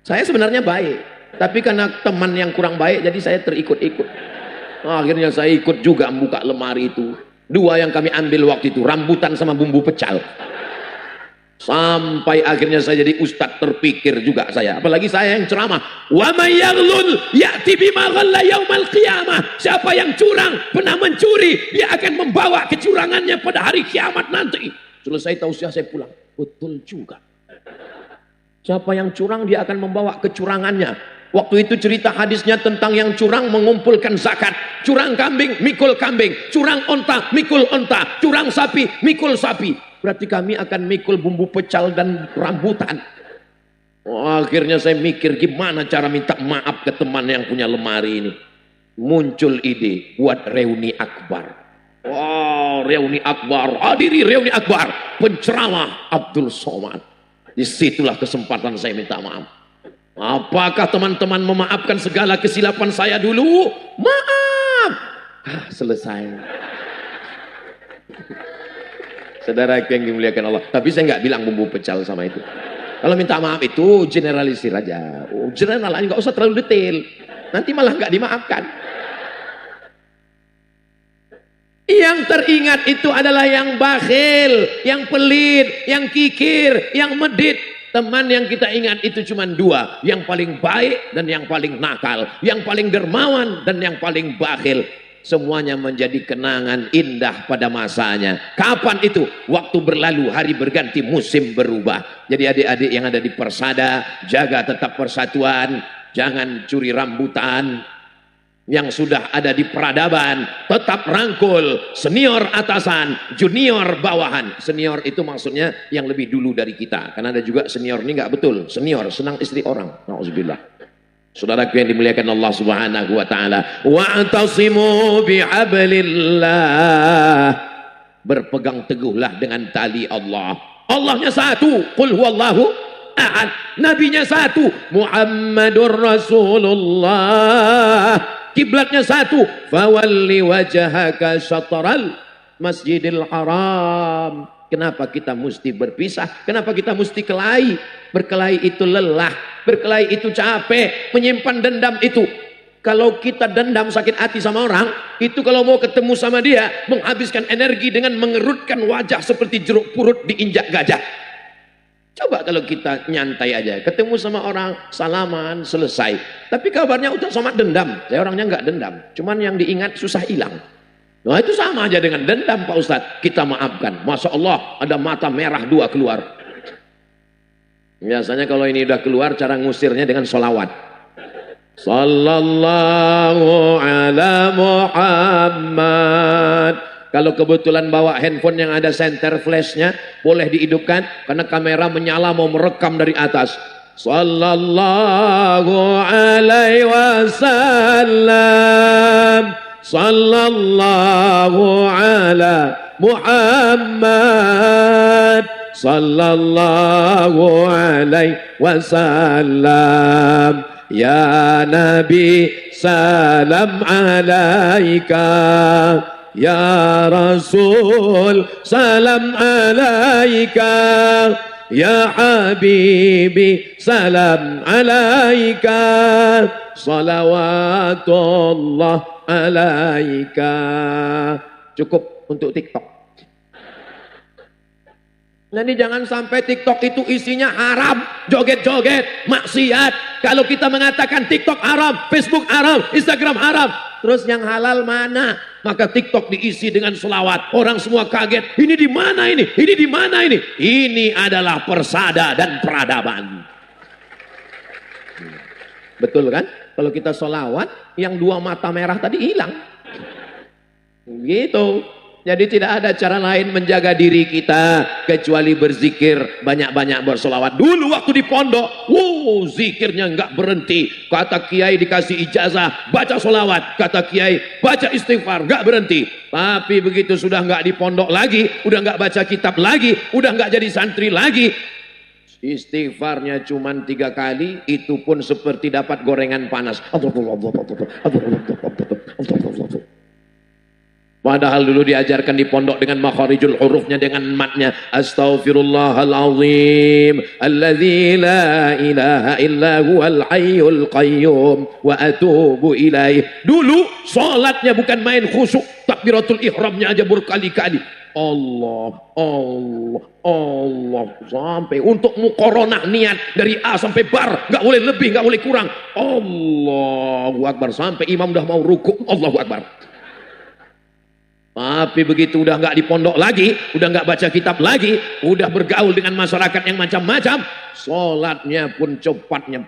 Saya sebenarnya baik. Tapi karena teman yang kurang baik, jadi saya terikut-ikut. Akhirnya saya ikut juga membuka lemari itu. 2 yang kami ambil waktu itu. Rambutan sama bumbu pecal. Sampai akhirnya saya jadi ustadz terpikir juga saya. Apalagi saya yang ceramah. Wa may yaghlul ya'ti bima ghalla yaumal qiyamah. Siapa yang curang, pernah mencuri, dia akan membawa kecurangannya pada hari kiamat nanti. Selesai tausiah saya pulang. Betul juga. Siapa yang curang, dia akan membawa kecurangannya. Waktu itu cerita hadisnya tentang yang curang mengumpulkan zakat. Curang kambing, mikul kambing. Curang onta, mikul onta. Curang sapi, mikul sapi. Berarti kami akan mikul bumbu pecal dan rambutan. Akhirnya saya mikir gimana cara minta maaf ke teman yang punya lemari ini. Muncul ide buat reuni akbar. Reuni akbar. Hadiri reuni akbar. Penceramah Abdul Somad. Disitulah kesempatan saya minta maaf. Apakah teman-teman memaafkan segala kesilapan saya dulu? Maaf. Selesai. Saudara yang dimuliakan Allah. Tapi saya nggak bilang bumbu pecal sama itu. Kalau minta maaf itu generalisir aja. General aja, nggak usah terlalu detail. Nanti malah nggak dimaafkan. teringat itu adalah yang bakhil, yang pelit, yang kikir, yang medit. Teman yang kita ingat itu cuma dua, yang paling baik dan yang paling nakal, yang paling dermawan dan yang paling bakhil. Semuanya menjadi kenangan indah pada masanya. Kapan itu? Waktu berlalu, hari berganti, musim berubah. Jadi adik-adik yang ada di Persada, jaga tetap persatuan, jangan curi rambutan. Yang sudah ada di peradaban, tetap rangkul. Senior atasan, junior bawahan. Senior itu maksudnya yang lebih dulu dari kita. Karena ada juga senior ini nggak betul. Senior senang istri orang. Nauzubillah. Saudaraku yang dimuliakan Allah Subhanahu wa taala, wa'tasimu bihablillah. Berpegang teguhlah dengan tali Allah. Allahnya satu, qul huwallahu ahad. Nabinya satu, Muhammadur Rasulullah. Kiblatnya satu, fawalli wajhaka syatral Masjidil Haram. Kenapa kita mesti berpisah? Kenapa kita mesti kelahi? Berkelahi itu lelah, berkelahi itu capek, menyimpan dendam itu. Kalau kita dendam sakit hati sama orang, itu kalau mau ketemu sama dia, menghabiskan energi dengan mengerutkan wajah seperti jeruk purut diinjak gajah. Coba kalau kita nyantai aja, ketemu sama orang, salaman, selesai. Tapi kabarnya Ustaz Somad dendam. Saya orangnya nggak dendam, cuman yang diingat susah hilang. Nah itu sama aja dengan dendam Pak Ustadz. Kita maafkan. Masya Allah ada mata merah dua keluar. Biasanya kalau ini udah keluar, cara ngusirnya dengan sholawat. Sallallahu ala Muhammad. Kalau kebetulan bawa handphone yang ada center flashnya, boleh dihidupkan. Karena kamera menyala mau merekam dari atas. Sallallahu alaihi wasallam. Sallallahu ala Muhammad. Sallallahu alaihi wasallam. Ya Nabi salam alaika. Ya Rasul salam alaika. Ya Habibi salam alaika. Salawatullah alaika. Cukup untuk TikTok. Jadi jangan sampai TikTok itu isinya haram, joget-joget, maksiat. Kalau kita mengatakan TikTok haram, Facebook haram, Instagram haram, terus yang halal mana? Maka TikTok diisi dengan selawat. Orang semua kaget. Ini di mana ini? Ini di mana ini? Ini adalah persada dan peradaban. Betul kan? Kalau kita sholawat, yang dua mata merah tadi hilang. Gitu. Jadi tidak ada cara lain menjaga diri kita kecuali berzikir, banyak-banyak bersolawat. Dulu waktu di pondok, zikirnya nggak berhenti. Kata kiai dikasih ijazah, baca solawat. Kata kiai, baca istighfar, nggak berhenti. Tapi begitu sudah nggak di pondok lagi, udah nggak baca kitab lagi, udah nggak jadi santri lagi, istighfarnya cuma 3 kali, itu pun seperti dapat gorengan panas. Padahal dulu diajarkan di pondok dengan makharijul hurufnya, dengan matnya. Astaghfirullahalazim alladzi la ilaha illa huwal hayyul qayyum wa atubu ilaih. Dulu salatnya bukan main khusyuk, takbiratul ihramnya aja berkali-kali. Allah, Allah, Allah, sampai untuk muqaranah niat dari A sampai bar, nggak boleh lebih, nggak boleh kurang. Allahu Akbar, sampai imam udah mau ruku, Allahu Akbar. Tapi begitu udah nggak di pondok lagi, udah nggak baca kitab lagi, udah bergaul dengan masyarakat yang macam-macam, sholatnya pun cepatnya.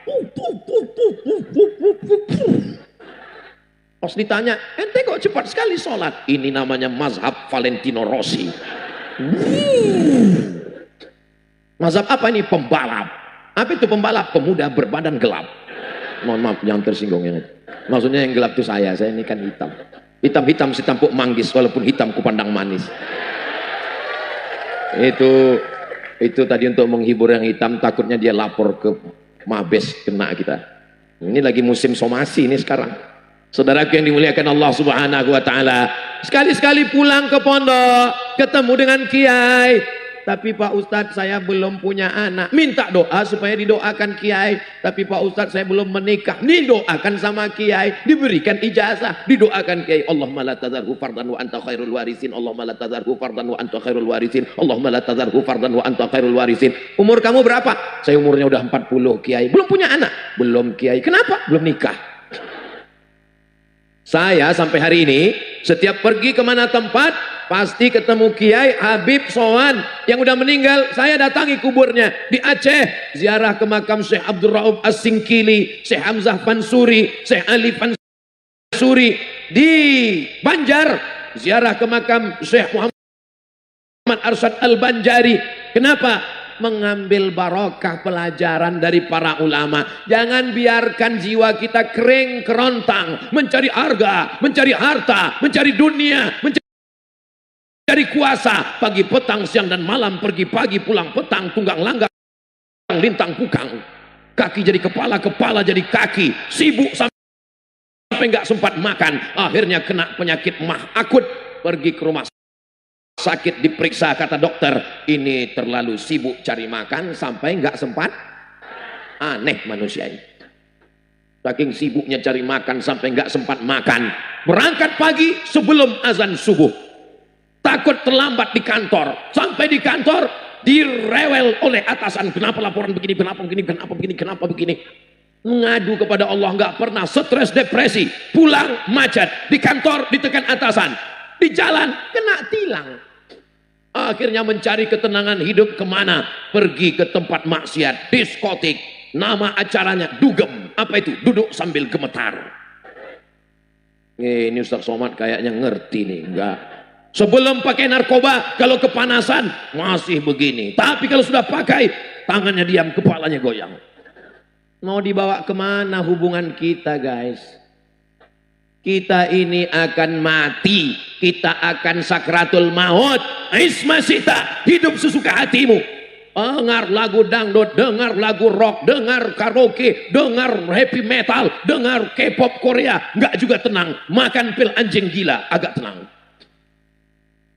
Pas ditanya, ente kok cepat sekali sholat? Ini namanya mazhab Valentino Rossi. Mazhab apa ini? Pembalap. Apa itu pembalap? Pemuda berbadan gelap. Mohon maaf, jangan tersinggung ya. Maksudnya yang gelap itu saya ini kan hitam. Hitam-hitam si tampuk manggis, walaupun hitam ku pandang manis. Itu tadi untuk menghibur yang hitam, takutnya dia lapor ke Mabes, kena kita. Ini lagi musim somasi ini sekarang. Saudaraku yang dimuliakan Allah Subhanahu wa taala, sekali-sekali pulang ke pondok, ketemu dengan kiai, tapi Pak Ustadz saya belum punya anak. Minta doa supaya didoakan Kiai. Tapi Pak Ustadz saya belum menikah. Didoakan sama Kiai, diberikan ijazah, didoakan Kiai. Allahumma la tazarhu fardan wa anta khairul warisin. Allahumma la tazarhu fardan wa anta khairul warisin. Allahumma la tazarhu fardan wa anta khairul warisin. Umur kamu berapa? Saya umurnya udah 40 Kiai. Belum punya anak? Belum Kiai. Kenapa? Belum nikah. Saya sampai hari ini setiap pergi kemana tempat pasti ketemu Kiai Habib Sowan yang udah meninggal. Saya datangi kuburnya di Aceh, ziarah ke makam Syekh Abdul Rauf As-Singkili, Syekh Hamzah Fansuri, Syekh Ali Fansuri. Di Banjar ziarah ke makam Syekh Muhammad Arsyad Al-Banjari. Kenapa? Mengambil barokah pelajaran dari para ulama. Jangan biarkan jiwa kita kering kerontang mencari harga, mencari harta, mencari dunia, mencari kuasa. Pagi petang siang dan malam, pergi pagi pulang petang, tunggang langgang lintang pukang. Kaki jadi kepala, kepala jadi kaki, sibuk sampai nggak sempat makan. Akhirnya kena penyakit mah akut, pergi ke rumah sakit, diperiksa, kata dokter ini terlalu sibuk cari makan sampai nggak sempat. Aneh manusia ini, saking sibuknya cari makan sampai nggak sempat makan. Berangkat pagi sebelum azan subuh, takut terlambat di kantor. Sampai di kantor direwel oleh atasan, kenapa laporan begini, kenapa begini, kenapa begini, kenapa begini. Mengadu kepada Allah, nggak pernah, stres depresi, pulang macet, di kantor ditekan atasan, di jalan kena tilang. Akhirnya mencari ketenangan hidup kemana? Pergi ke tempat maksiat, diskotik. Nama acaranya dugem. Apa itu? Duduk sambil gemetar. Ini Ustaz Somad kayaknya ngerti nih. Enggak. Sebelum pakai narkoba, kalau kepanasan masih begini. Tapi kalau sudah pakai, tangannya diam, kepalanya goyang. Mau dibawa kemana hubungan kita, guys? Kita ini akan mati, kita akan sakratul maut. Isma sita, hidup sesuka hatimu. Dengar lagu dangdut, dengar lagu rock, dengar karaoke, dengar happy metal, dengar K-pop Korea, nggak juga tenang. Makan pil anjing gila, agak tenang.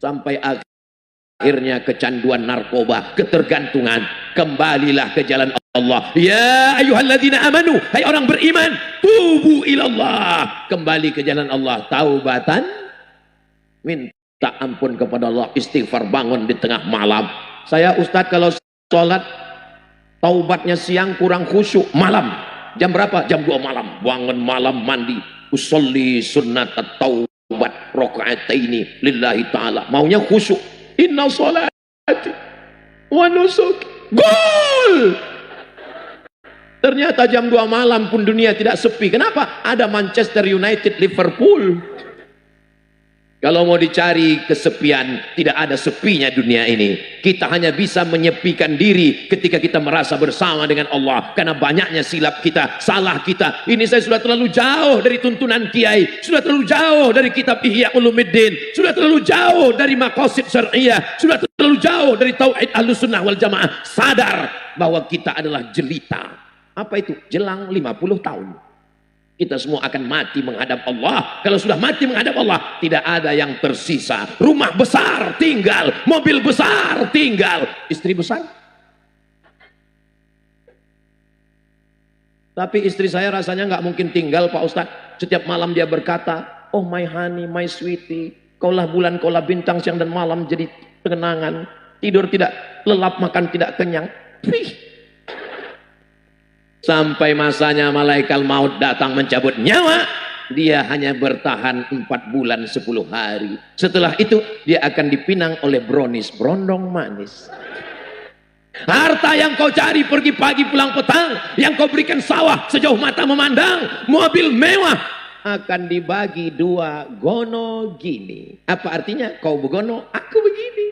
Sampai akhirnya kecanduan narkoba, ketergantungan. Kembalilah ke jalan Allah. Ya ayyuhalladzina amanu, hai orang beriman, tubu ilallah, kembali ke jalan Allah, taubatan, minta ampun kepada Allah, istighfar, bangun di tengah malam. Saya Ustadz kalau sholat taubatnya siang kurang khusyuk, malam jam berapa? Jam 2 malam, bangun malam mandi, usolli sunnat taubat rakaataini lillahi ta'ala, maunya khusyuk. Inna sholati wa nusuki gol. Ternyata jam 2 malam pun dunia tidak sepi. Kenapa? Ada Manchester United, Liverpool. Kalau mau dicari kesepian, tidak ada sepinya dunia ini. Kita hanya bisa menyepikan diri ketika kita merasa bersama dengan Allah. Karena banyaknya silap kita, salah kita. Ini saya sudah terlalu jauh dari tuntunan kiai, sudah terlalu jauh dari kitab Ihya Ulumuddin, sudah terlalu jauh dari maqasid syar'iyah, sudah terlalu jauh dari tauhid Ahlussunnah wal Jamaah. Sadar bahwa kita adalah jelita. Apa itu? Jelang 50 tahun. Kita semua akan mati menghadap Allah. Kalau sudah mati menghadap Allah, tidak ada yang tersisa. Rumah besar tinggal, mobil besar tinggal, istri besar. Tapi istri saya rasanya nggak mungkin tinggal, Pak Ustadz. Setiap malam dia berkata, oh my honey, my sweetie, kaulah bulan, kaulah bintang, siang dan malam jadi kenangan. Tidur tidak lelap, makan tidak kenyang. Pih. Sampai masanya malaikat maut datang mencabut nyawa, dia hanya bertahan 4 bulan 10 hari. Setelah itu dia akan dipinang oleh brownies, brondong manis. Harta yang kau cari pergi pagi pulang petang, yang kau berikan sawah sejauh mata memandang, mobil mewah, akan dibagi 2 gono gini. Apa artinya? Kau begono, aku begini.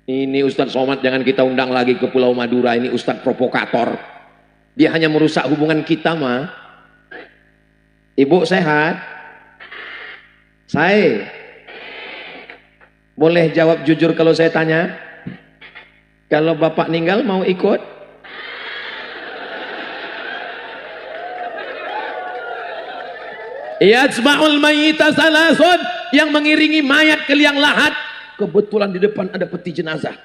Ini Ustadz Somad jangan kita undang lagi ke Pulau Madura. Ini Ustadz provokator. Dia hanya merusak hubungan kita mah. Ibu sehat? Saya boleh jawab jujur kalau saya tanya? Kalau bapak meninggal mau ikut? Yatsma'ul mayyita salasun, yang mengiringi mayat ke liang lahat kebetulan di depan ada peti jenazah.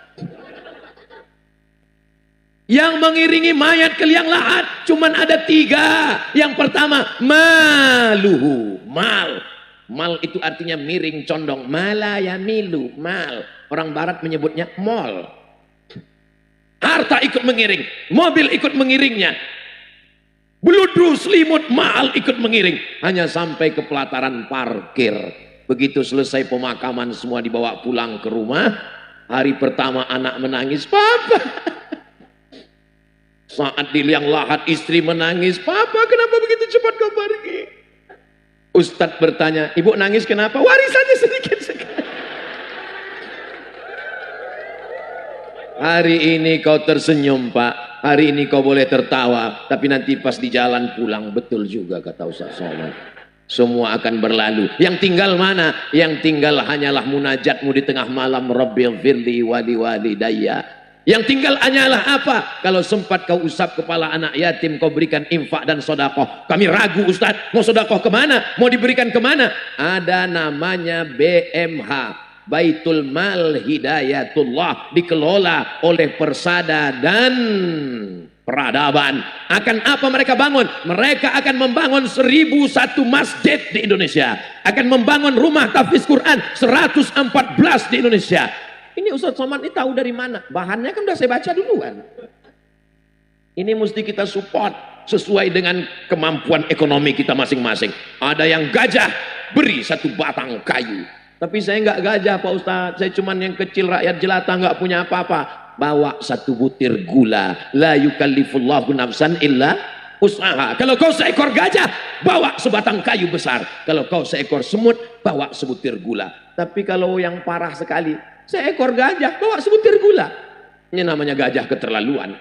Yang mengiringi mayat ke liang lahat cuman ada 3. Yang pertama, maluhu, mal. Mal itu artinya miring, condong. Malaya milu, mal. Orang barat menyebutnya mall. Harta ikut mengiring, mobil ikut mengiringnya. Beludu, selimut, mal ikut mengiring. Hanya sampai ke pelataran parkir. Begitu selesai pemakaman semua dibawa pulang ke rumah. Hari pertama anak menangis, papa. Saat di liang lahat istri menangis, papa kenapa begitu cepat kau pergi? Ustadz bertanya, ibu nangis kenapa? Warisannya sedikit sekali. Hari ini kau tersenyum pak, hari ini kau boleh tertawa, tapi nanti pas di jalan pulang, betul juga kata Ustadz Somad. Semua akan berlalu. Yang tinggal mana? Yang tinggal hanyalah munajatmu di tengah malam. Rabbighfirli wali walidayya. Yang tinggal hanyalah apa? Kalau sempat kau usap kepala anak yatim, kau berikan infak dan sodakoh. Kami ragu Ustadz, mau sodakoh kemana? Mau diberikan kemana? Ada namanya BMH, Baitul Mal Hidayatullah, dikelola oleh Persada dan Peradaban. Akan apa mereka bangun? Mereka akan membangun 1001 masjid di Indonesia. Akan membangun rumah tahfiz Quran 114 di Indonesia. Ini Ustadz Somad ini tahu dari mana? Bahannya kan udah saya baca duluan. Ini mesti kita support sesuai dengan kemampuan ekonomi kita masing-masing. Ada yang gajah, beri 1 batang kayu. Tapi saya nggak gajah Pak Ustadz. Saya cuman yang kecil rakyat jelata, nggak punya apa-apa. Bawa 1 butir gula. La yukallifullahu nafsan illa usaha. Kalau kau seekor gajah, bawa sebatang kayu besar. Kalau kau seekor semut, bawa sebutir gula. Tapi kalau yang parah sekali, seekor gajah bawa sebutir gula. Ini namanya gajah keterlaluan.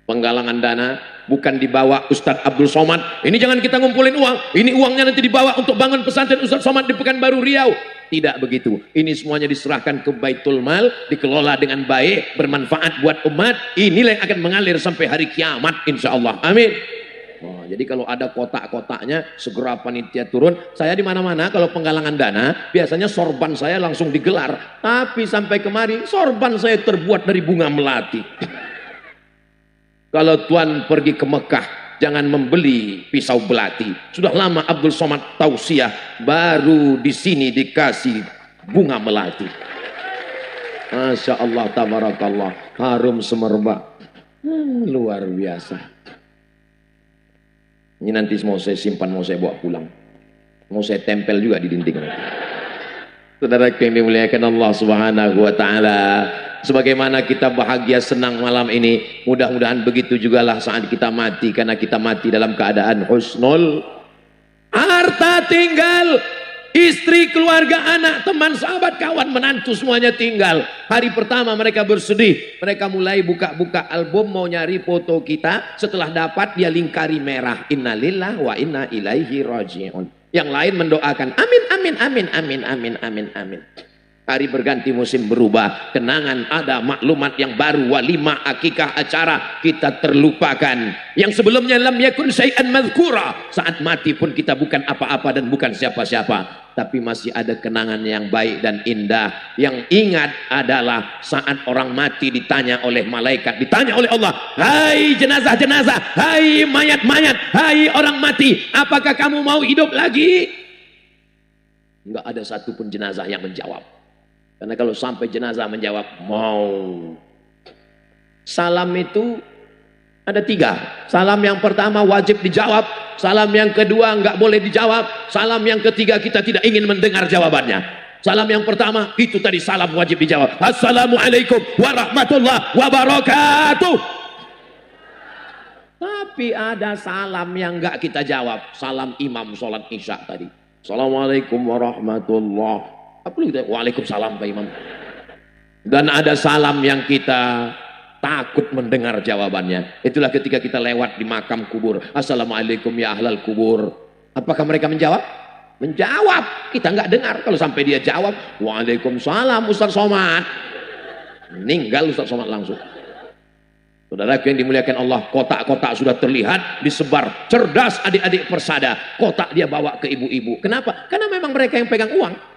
Penggalangan dana bukan dibawa Ustadz Abdul Somad. Ini jangan kita ngumpulin uang. Ini uangnya nanti dibawa untuk bangun pesantren Ustadz Somad di Pekanbaru Riau. Tidak begitu. Ini semuanya diserahkan ke Baitul Mal, dikelola dengan baik, bermanfaat buat umat. Inilah yang akan mengalir sampai hari kiamat insya Allah. Amin. Oh, jadi kalau ada kotak-kotaknya segera panitia turun. Saya di mana-mana kalau penggalangan dana biasanya sorban saya langsung digelar. Tapi sampai kemari sorban saya terbuat dari bunga melati. Kalau tuan pergi ke Mekah jangan membeli pisau belati. Sudah lama Abdul Somad tausiah, baru di sini dikasih bunga melati. Masya Allah tabarakallah, harum semerbak. Luar biasa. Ini nanti mau saya simpan, mau saya bawa pulang. Mau saya tempel juga di dinding nanti. Saudara yang dimuliakan Allah Subhanahu wa taala, sebagaimana kita bahagia senang malam ini, mudah-mudahan begitu jugalah saat kita mati, karena kita mati dalam keadaan husnul. Harta tinggal, istri, keluarga, anak, teman, sahabat, kawan, menantu semuanya tinggal. Hari pertama mereka bersedih. Mereka mulai buka-buka album mau nyari foto kita. Setelah dapat dia lingkari merah. Innalillah wa inna ilaihi raji'un. Yang lain mendoakan amin amin amin amin amin amin amin. Hari berganti musim berubah, kenangan ada, maklumat yang baru, walimah, akikah, acara, kita terlupakan. Yang sebelumnya lam yakun syai'an madhkura. Saat mati pun kita bukan apa-apa dan bukan siapa-siapa. Tapi masih ada kenangan yang baik dan indah. Yang ingat adalah saat orang mati ditanya oleh malaikat, ditanya oleh Allah, hai jenazah-jenazah, hai mayat-mayat, hai orang mati, apakah kamu mau hidup lagi? Enggak ada satupun jenazah yang menjawab. Karena kalau sampai jenazah menjawab mau. Salam itu ada 3. Salam yang pertama wajib dijawab. Salam yang kedua enggak boleh dijawab. Salam yang ketiga kita tidak ingin mendengar jawabannya. Salam yang pertama itu tadi salam wajib dijawab. Assalamualaikum warahmatullahi wabarakatuh. Tapi ada salam yang enggak kita jawab. Salam imam sholat isya tadi. Assalamualaikum warahmatullahi. Apa lu kita? Waalaikumsalam Pak Imam. Dan ada salam yang kita takut mendengar jawabannya. Itulah ketika kita lewat di makam kubur. Assalamualaikum ya ahlal kubur. Apakah mereka menjawab? Menjawab. Kita nggak dengar. Kalau sampai dia jawab, Waalaikumsalam Ustaz Somad. Meninggal Ustaz Somad langsung. Saudara yang dimuliakan Allah, kotak-kotak sudah terlihat disebar. Cerdas adik-adik Persada. Kotak dia bawa ke ibu-ibu. Kenapa? Karena memang mereka yang pegang uang.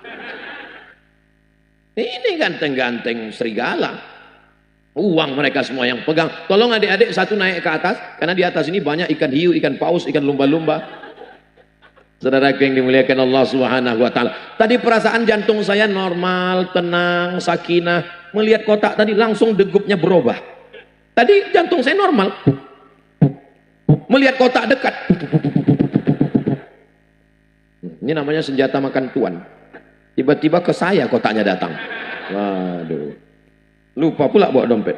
Ini ganteng-ganteng serigala. Uang mereka semua yang pegang. Tolong adik-adik satu naik ke atas, karena di atas ini banyak ikan hiu, ikan paus, ikan lumba-lumba. Saudaraku yang dimuliakan Allah Subhanahu wa taala. Tadi perasaan jantung saya normal, tenang, sakinah. Melihat kotak tadi langsung degupnya berubah. Tadi jantung saya normal. Melihat kotak dekat. Ini namanya senjata makan tuan. Tiba-tiba ke saya kotaknya datang. Waduh. Lupa pula bawa dompet.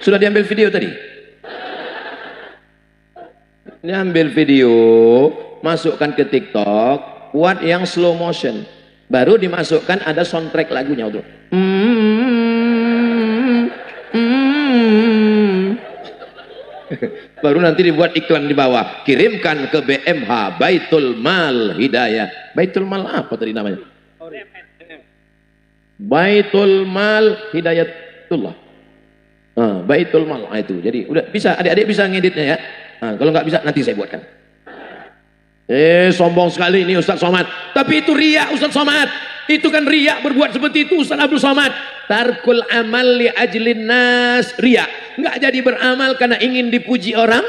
Sudah diambil video tadi? Diambil video, masukkan ke TikTok, buat yang slow motion. Baru dimasukkan ada soundtrack lagunya tuh. Baru nanti dibuat iklan di bawah. Kirimkan ke BMH Baitul Mal Hidayah. Baitul Mal apa tadi namanya? Baitul Mal Hidayatullah. Baitul Mal itu. Jadi udah bisa, adik-adik bisa ngeditnya ya. Kalau nggak bisa nanti saya buatkan. Sombong sekali ini Ustaz Somad. Tapi itu riya Ustaz Somad. Itu kan riya, berbuat seperti itu Ustaz Abdul Somad. Tarkul amal li ajlin nas riya. Nggak jadi beramal karena ingin dipuji orang,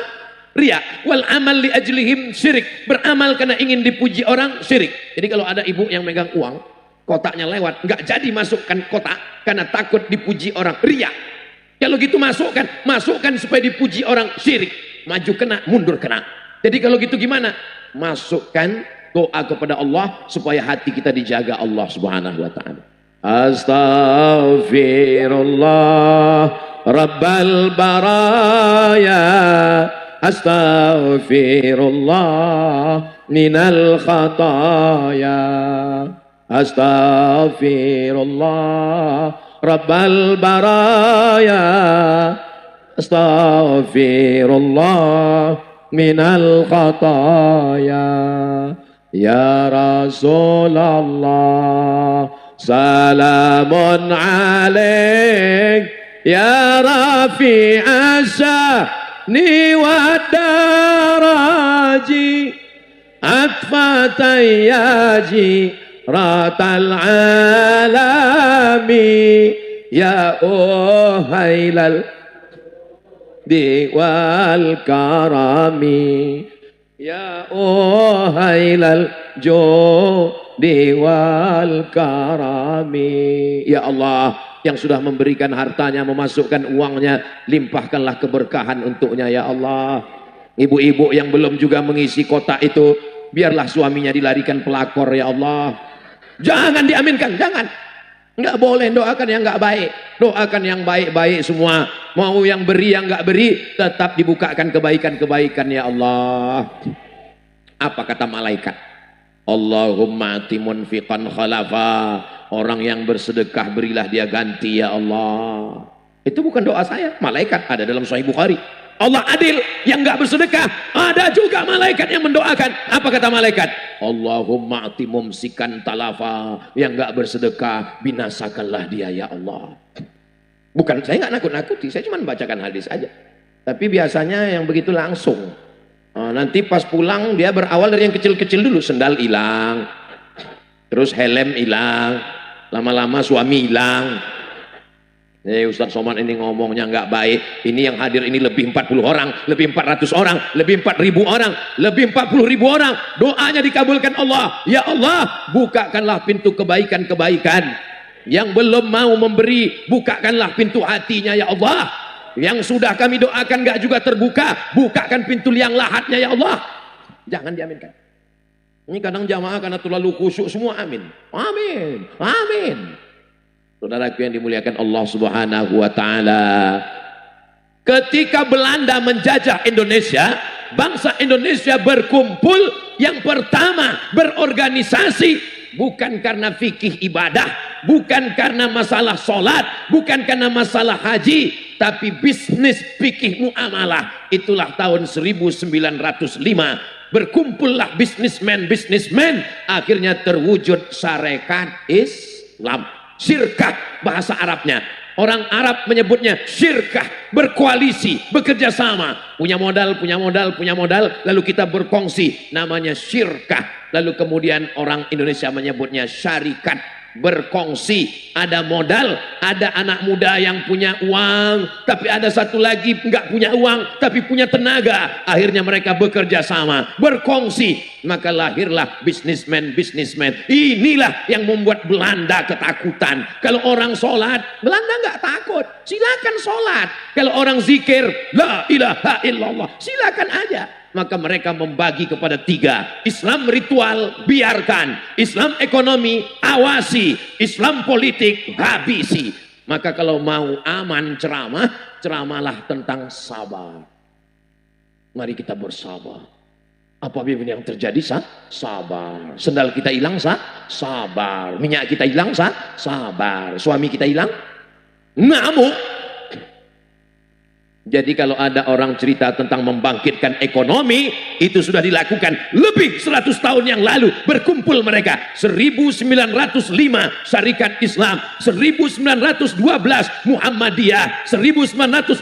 riya. Wal amal li ajlihim syirik. Beramal karena ingin dipuji orang, syirik. Jadi kalau ada ibu yang megang uang, kotaknya lewat, nggak jadi masukkan kotak karena takut dipuji orang, riya. Kalau gitu masukkan supaya dipuji orang, syirik. Maju kena, mundur kena. Jadi kalau gitu gimana? Masukkan doa kepada Allah supaya hati kita dijaga Allah Subhanahu wa taala. Astaghfirullah Rabbal baraya, astaghfirullah minal khataya, astaghfirullah Rabbal baraya, astaghfirullah minal khataya. Ya Rasulullah salamun alaik, ya rafi'a sya'ni wa daraji, atfatayyaji ratal alami, ya uhailal diwal karami, ya uhailal jodi wal karami. Ya Allah yang sudah memberikan hartanya, memasukkan uangnya, limpahkanlah keberkahan untuknya ya Allah. Ibu-ibu yang belum juga mengisi kotak itu, biarlah suaminya dilarikan pelakor ya Allah. Jangan diaminkan, jangan. Enggak boleh doakan yang enggak baik. Doakan yang baik-baik semua. Mau yang beri yang enggak beri, tetap dibukakan kebaikan-kebaikan ya Allah. Apa kata malaikat? Allahumma ati munfiqan khalafa. Orang yang bersedekah berilah dia ganti ya Allah. Itu bukan doa saya, malaikat, ada dalam Sahih Bukhari. Allah adil, yang enggak bersedekah ada juga malaikat yang mendoakan. Apa kata malaikat? Allahumma ati mumsikan talafa. Yang enggak bersedekah binasakanlah dia ya Allah. Bukan, saya enggak nakut-nakuti, saya cuma bacakan hadis aja. Tapi biasanya yang begitu langsung. Nanti pas pulang dia berawal dari yang kecil-kecil dulu. Sendal hilang, terus helm hilang, lama-lama suami hilang. Ustaz Somad ini ngomongnya nggak baik. Ini yang hadir ini lebih 40 orang, lebih 400 orang, lebih 4.000 orang, lebih 40.000 orang. Doanya dikabulkan Allah. Ya Allah, bukakanlah pintu kebaikan-kebaikan. Yang belum mau memberi, bukakanlah pintu hatinya ya Allah. Yang sudah kami doakan nggak juga terbuka, bukakan pintu liang lahatnya ya Allah. Jangan diaminkan. Ini kadang jamaah karena terlalu khusyuk semua amin. Amin. Amin. Saudaraku yang dimuliakan Allah Subhanahu wa taala. Ketika Belanda menjajah Indonesia, bangsa Indonesia berkumpul, yang pertama berorganisasi bukan karena fikih ibadah, bukan karena masalah sholat, bukan karena masalah haji, tapi bisnis fikih muamalah. Itulah tahun 1905. Berkumpullah bisnismen, akhirnya terwujud syarikat Islam. Syirkah bahasa Arabnya. Orang Arab menyebutnya syirkah, berkoalisi, bekerja sama. Punya modal, lalu kita berkongsi. Namanya syirkah. Lalu kemudian orang Indonesia menyebutnya syarikat, berkongsi. Ada modal, ada anak muda yang punya uang, tapi ada satu lagi nggak punya uang, tapi punya tenaga. Akhirnya mereka bekerja sama, berkongsi. Maka lahirlah bisnismen. Inilah yang membuat Belanda ketakutan. Kalau orang sholat, Belanda nggak takut. Silakan sholat. Kalau orang zikir, la ilaha illallah, silakan aja. Maka mereka membagi kepada 3. Islam ritual, biarkan. Islam ekonomi, awasi. Islam politik, habisi. Maka kalau mau aman ceramahlah tentang sabar. Mari kita bersabar. Apabila yang terjadi, sabar. Sendal kita hilang, sabar. Minyak kita hilang, sabar. Suami kita hilang, ngamuk. Jadi kalau ada orang cerita tentang membangkitkan ekonomi, itu sudah dilakukan lebih 100 tahun yang lalu. Berkumpul mereka 1905 Syarikat Islam, 1912 Muhammadiyah, 1926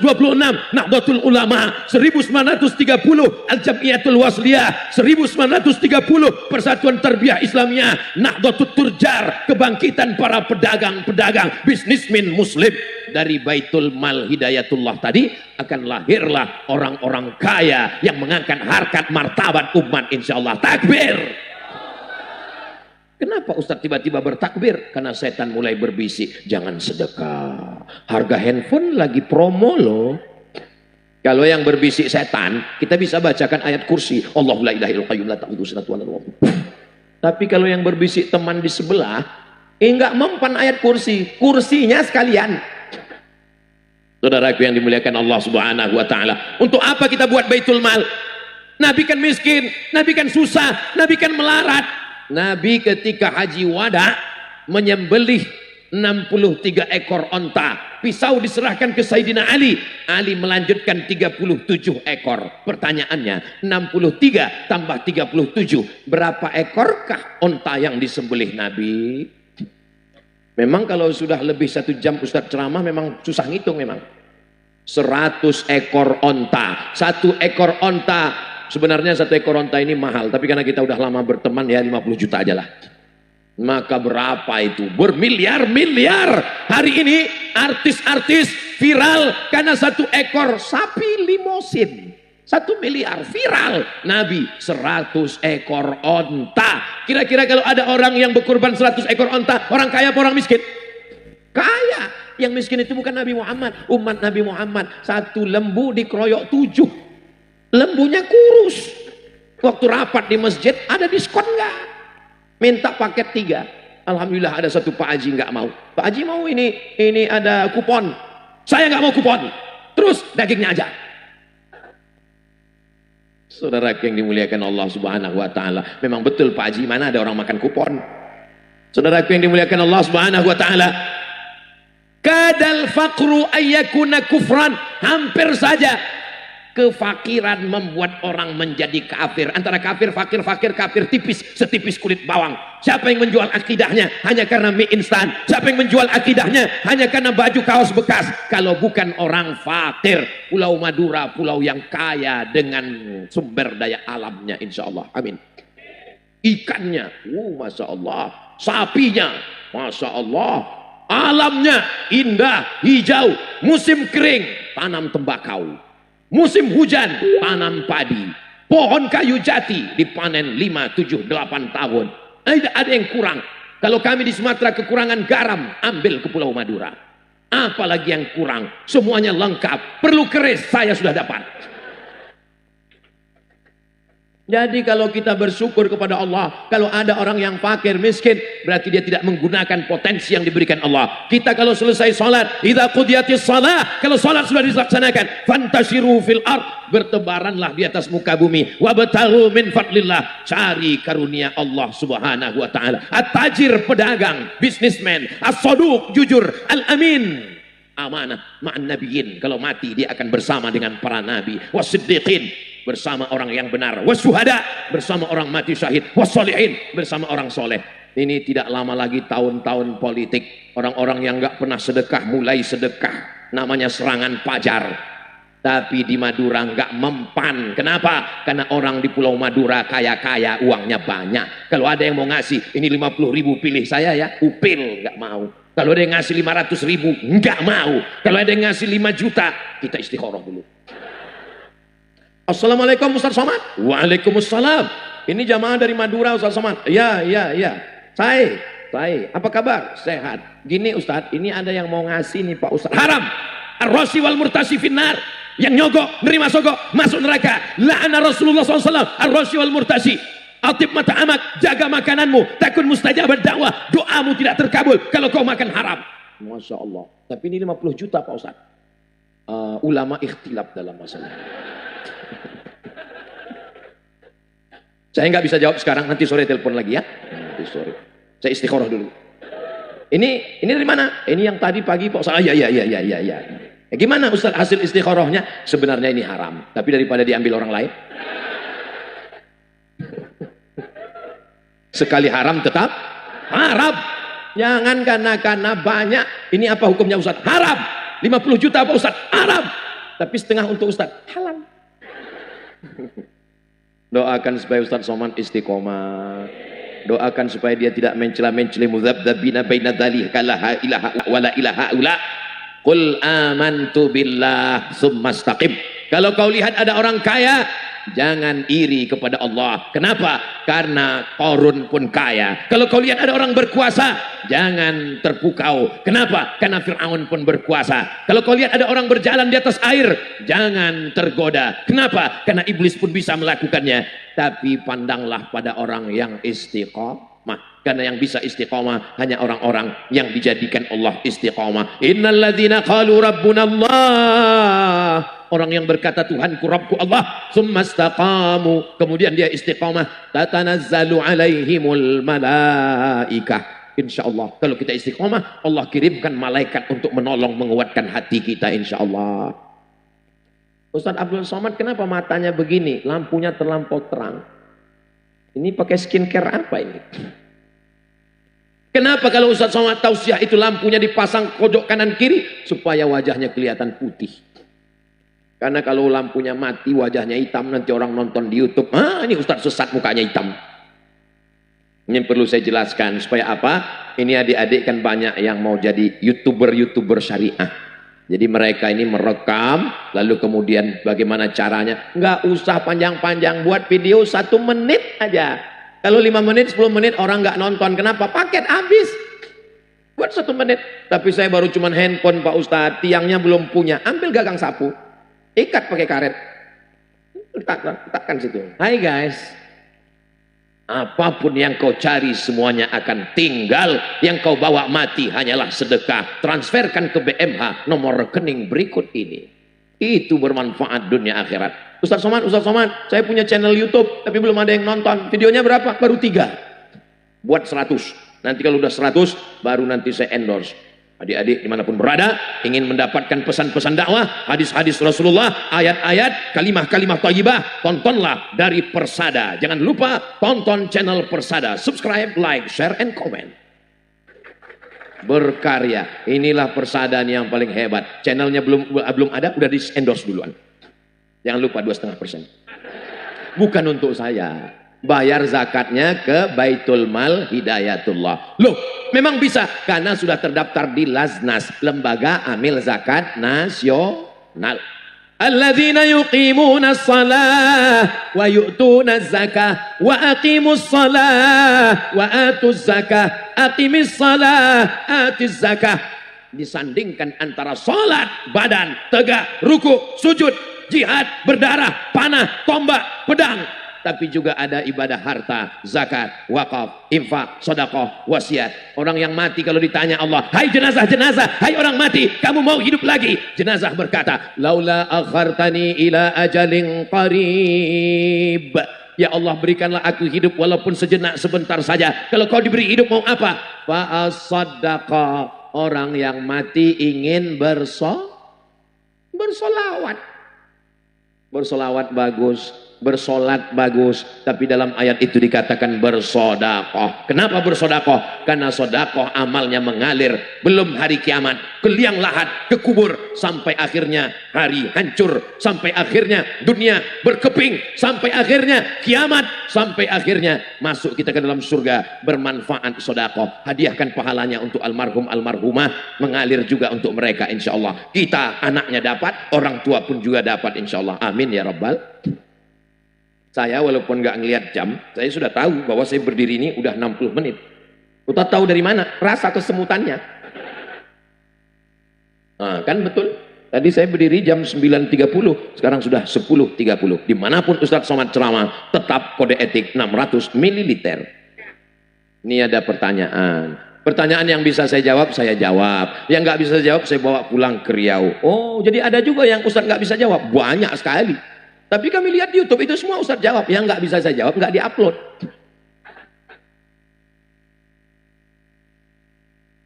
Nahdlatul Ulama, 1930 Al-Jamiyatul Wasliyah, 1930 Persatuan Tarbiyah Islamiyah, Nahdlatul Turjar, kebangkitan para pedagang-pedagang, bisnismen muslim. Dari Baitul Mal Hidayatullah tadi akan lahirlah orang-orang kaya yang mengangkat harkat martabat umat, insyaallah. Takbir. Kenapa Ustaz tiba-tiba bertakbir? Karena setan mulai berbisik, jangan sedekah, harga handphone lagi promo loh. Kalau yang berbisik setan, kita bisa bacakan ayat kursi, Allahu la ilaha illal qayyum la ta'khudhuhu sinatun wa la nawm. Tapi kalau yang berbisik teman di sebelah, enggak mempan ayat kursinya sekalian. Saudaraku yang dimuliakan Allah Subhanahu wa taala, untuk apa kita buat Baitul Mal? Nabi kan miskin, Nabi kan susah, Nabi kan melarat. Nabi ketika haji wada menyembelih 63 ekor onta. Pisau diserahkan ke Sayyidina Ali. Ali melanjutkan 37 ekor. Pertanyaannya, 63 tambah 37, berapa ekorkah onta yang disembelih Nabi? Memang kalau sudah lebih 1 jam Ustadz ceramah memang susah ngitung memang. 100 ekor onta. 1 ekor onta. Sebenarnya 1 ekor onta ini mahal. Tapi karena kita udah lama berteman ya 50 juta aja lah. Maka berapa itu? Bermiliar-miliar. Hari ini artis-artis viral karena 1 ekor sapi limosin. 1 miliar viral. Nabi 100 ekor onta. Kira-kira kalau ada orang yang berkorban 100 ekor onta, orang kaya apa orang miskin? Kaya. Yang miskin itu bukan Nabi Muhammad, umat Nabi Muhammad. 1 lembu dikeroyok 7. Lembunya kurus. Waktu rapat di masjid ada diskon enggak? Minta paket 3. Alhamdulillah ada 1 Pak Haji enggak mau. Pak Haji mau ini ada kupon. Saya enggak mau kupon. Terus dagingnya aja. Saudara yang dimuliakan Allah Subhanahu wa taala, memang betul Pak Haji mana ada orang makan kupon. Saudara yang dimuliakan Allah Subhanahu wa taala, kadal faqru ayyakuna kufran, hampir saja kefakiran membuat orang menjadi kafir. Antara kafir, fakir, kafir tipis, setipis kulit bawang. Siapa yang menjual akidahnya hanya karena mie instan? Siapa yang menjual akidahnya hanya karena baju kaos bekas? Kalau bukan orang fakir. Pulau Madura, pulau yang kaya dengan sumber daya alamnya, insya Allah. Amin. Ikannya, masya Allah. Sapinya, masya Allah. Alamnya indah, hijau. Musim kering, tanam tembakau. Musim hujan, tanam padi. Pohon kayu jati dipanen 5, 7, 8 tahun. Ada yang kurang. Kalau kami di Sumatera kekurangan garam, ambil ke Pulau Madura. Apalagi yang kurang? Semuanya lengkap. Perlu keris, saya sudah dapat. Jadi kalau kita bersyukur kepada Allah, kalau ada orang yang fakir, miskin, berarti dia tidak menggunakan potensi yang diberikan Allah. Kita kalau selesai salat, idza qudiyatis shalah, kalau salat sudah dilaksanakan, fantashiru fil ard, bertebaranlah di atas muka bumi, wabtaghu min fadlillah, cari karunia Allah Subhanahu wa taala. At-tajir, pedagang, bisnismen, as-saduq, jujur, al-amin, amanah ma'an nabiyyin, kalau mati dia akan bersama dengan para nabi, was-siddiqin, bersama orang yang benar, wasyuhada, bersama orang mati syahid, wassalihin, bersama orang soleh. Ini tidak lama lagi tahun-tahun politik. Orang-orang yang nggak pernah sedekah mulai sedekah. Namanya serangan pajar. Tapi di Madura nggak mempan. Kenapa? Karena orang di Pulau Madura kaya-kaya, uangnya banyak. Kalau ada yang mau ngasih, ini 50.000 pilih saya ya, upil nggak mau. Kalau ada yang ngasih 500.000, nggak mau. Kalau ada yang ngasih 5 juta, kita istikharah dulu. Assalamualaikum Ustaz Somad. Waalaikumsalam. Ini jamaah dari Madura Ustaz Somad. Ya. Saya. Apa kabar? Sehat. Gini Ustaz, ini ada yang mau ngasih nih Pak Ustaz. Haram. Ar-Rasi wal murtasi finnar. Yang nyogok, nerima sogok, masuk neraka. La'ana Rasulullah SAW. Ar-Rasi wal murtasi. Atib mata amak, jaga makananmu. Takun mustajab dakwah. Doamu tidak terkabul kalau kau makan haram. Masya Allah. Tapi ini 50 juta Pak Ustaz. Ulama ikhtilaf dalam masalah. Saya nggak bisa jawab sekarang, nanti sore telepon lagi ya. Nanti sore. Saya istikharah dulu. Ini dari mana? Ini yang tadi pagi Pak Ustaz. Ya. Gimana Ustaz hasil istikharahnya? Sebenarnya ini haram, tapi daripada diambil orang lain. Sekali haram tetap haram. Jangan karena banyak. Ini apa hukumnya Ustaz? Haram. 50 juta Pak Ustaz? Haram. Tapi setengah untuk Ustaz? Halal. Doakan supaya Ustaz Somad istiqomah. Doakan supaya dia tidak mencela-mencela mudzabdzabina baina dzalika la ilaha wala ilaha illa. Qul amantu billah tsumma istaqim. Kalau kau lihat ada orang kaya, jangan iri kepada Allah. Kenapa? Karena Qarun pun kaya. Kalau kau lihat ada orang berkuasa, jangan terpukau. Kenapa? Karena Fir'aun pun berkuasa. Kalau kau lihat ada orang berjalan di atas air, jangan tergoda. Kenapa? Karena iblis pun bisa melakukannya. Tapi pandanglah pada orang yang istiqamah. Karena yang bisa istiqamah hanya orang-orang yang dijadikan Allah istiqamah. Innalladzina qalu rabbunallah. Orang yang berkata Tuhanku Rabbku Allah, summastaqamu, kemudian dia istiqamah, tatanazzalu alaihimul malaikah. Insyaallah kalau kita istiqamah, Allah kirimkan malaikat untuk menolong menguatkan hati kita insyaallah. Ustaz Abdul Somad kenapa matanya begini? Lampunya terlampau terang. Ini pakai skincare apa ini? Kenapa kalau Ustaz Somad tausiah itu lampunya dipasang pojok kanan kiri supaya wajahnya kelihatan putih? Karena kalau lampunya mati, wajahnya hitam, nanti orang nonton di YouTube, ini Ustaz sesat mukanya hitam. Ini perlu saya jelaskan, supaya apa? Ini adik-adik kan banyak yang mau jadi YouTuber syariah. Jadi mereka ini merekam, lalu kemudian bagaimana caranya? Nggak usah panjang-panjang, buat video 1 menit aja. Kalau 5 menit, 10 menit orang nggak nonton, kenapa? Paket habis. Buat 1 menit. Tapi saya baru cuman handphone Pak Ustadz, tiangnya belum punya, ambil gagang sapu. Ikat pakai karet, letakkan situ. Hai guys, apapun yang kau cari semuanya akan tinggal. Yang kau bawa mati hanyalah sedekah. Transferkan ke BMH nomor rekening berikut ini. Itu bermanfaat dunia akhirat. Ustaz Somad, saya punya channel YouTube tapi belum ada yang nonton. Videonya berapa? Baru 3. Buat 100. Nanti kalau udah 100 baru nanti saya endorse. Adik-adik dimanapun berada, ingin mendapatkan pesan-pesan dakwah, hadis-hadis Rasulullah, ayat-ayat, kalimah-kalimah thayyibah, tontonlah dari Persada. Jangan lupa tonton channel Persada. Subscribe, like, share, and comment. Berkarya. Inilah Persada yang paling hebat. Channelnya belum ada, udah di-endorse duluan. Jangan lupa 2,5%. Bukan untuk saya. Bayar zakatnya ke Baitul Mal Hidayatullah. Loh, memang bisa karena sudah terdaftar di Laznas, Lembaga Amil Zakat Nasional. Alladzina yuqimuna shalah wa yu'tuna zakah wa aqimus shalah wa atuz zakah. Aqimis shalah, atiz zakah. Disandingkan antara salat, badan, tegak, ruku, sujud, jihad, berdarah, panah, tombak, pedang. Tapi juga ada ibadah harta, zakat, wakaf, infak, sedekah, wasiat. Orang yang mati kalau ditanya Allah, hai jenazah, hai orang mati, kamu mau hidup lagi? Jenazah berkata, laula akhartani ila ajalin qarib. Ya Allah, berikanlah aku hidup walaupun sejenak, sebentar saja. Kalau kau diberi hidup mau apa? Fa as-sadaqah. Orang yang mati ingin bersolawat. Bersolawat bagus. bersolat bagus, tapi dalam ayat itu dikatakan bersodakoh. Kenapa bersodakoh? Karena sodakoh amalnya mengalir, belum hari kiamat, ke liang lahat, ke kubur, sampai akhirnya hari hancur, sampai akhirnya dunia berkeping, sampai akhirnya kiamat, sampai akhirnya masuk kita ke dalam surga. Bermanfaat sodakoh, hadiahkan pahalanya untuk almarhum almarhumah, mengalir juga untuk mereka insya Allah. Kita anaknya dapat, orang tua pun juga dapat insya Allah. Amin ya rabbal. Saya walaupun nggak ngelihat jam, saya sudah tahu bahwa saya berdiri ini udah 60 menit. Ustaz tahu dari mana? Rasa kesemutannya. Nah, kan betul. Tadi saya berdiri jam 9.30, sekarang sudah 10.30. Dimanapun Ustaz Somad ceramah, tetap kode etik 600 ml. Ini ada pertanyaan. Pertanyaan yang bisa saya jawab, saya jawab. Yang nggak bisa saya jawab, saya bawa pulang ke Riau. Oh, jadi ada juga yang Ustaz nggak bisa jawab. Banyak sekali. Tapi kami lihat di YouTube itu semua Ustaz jawab. Yang nggak bisa saya jawab nggak diupload.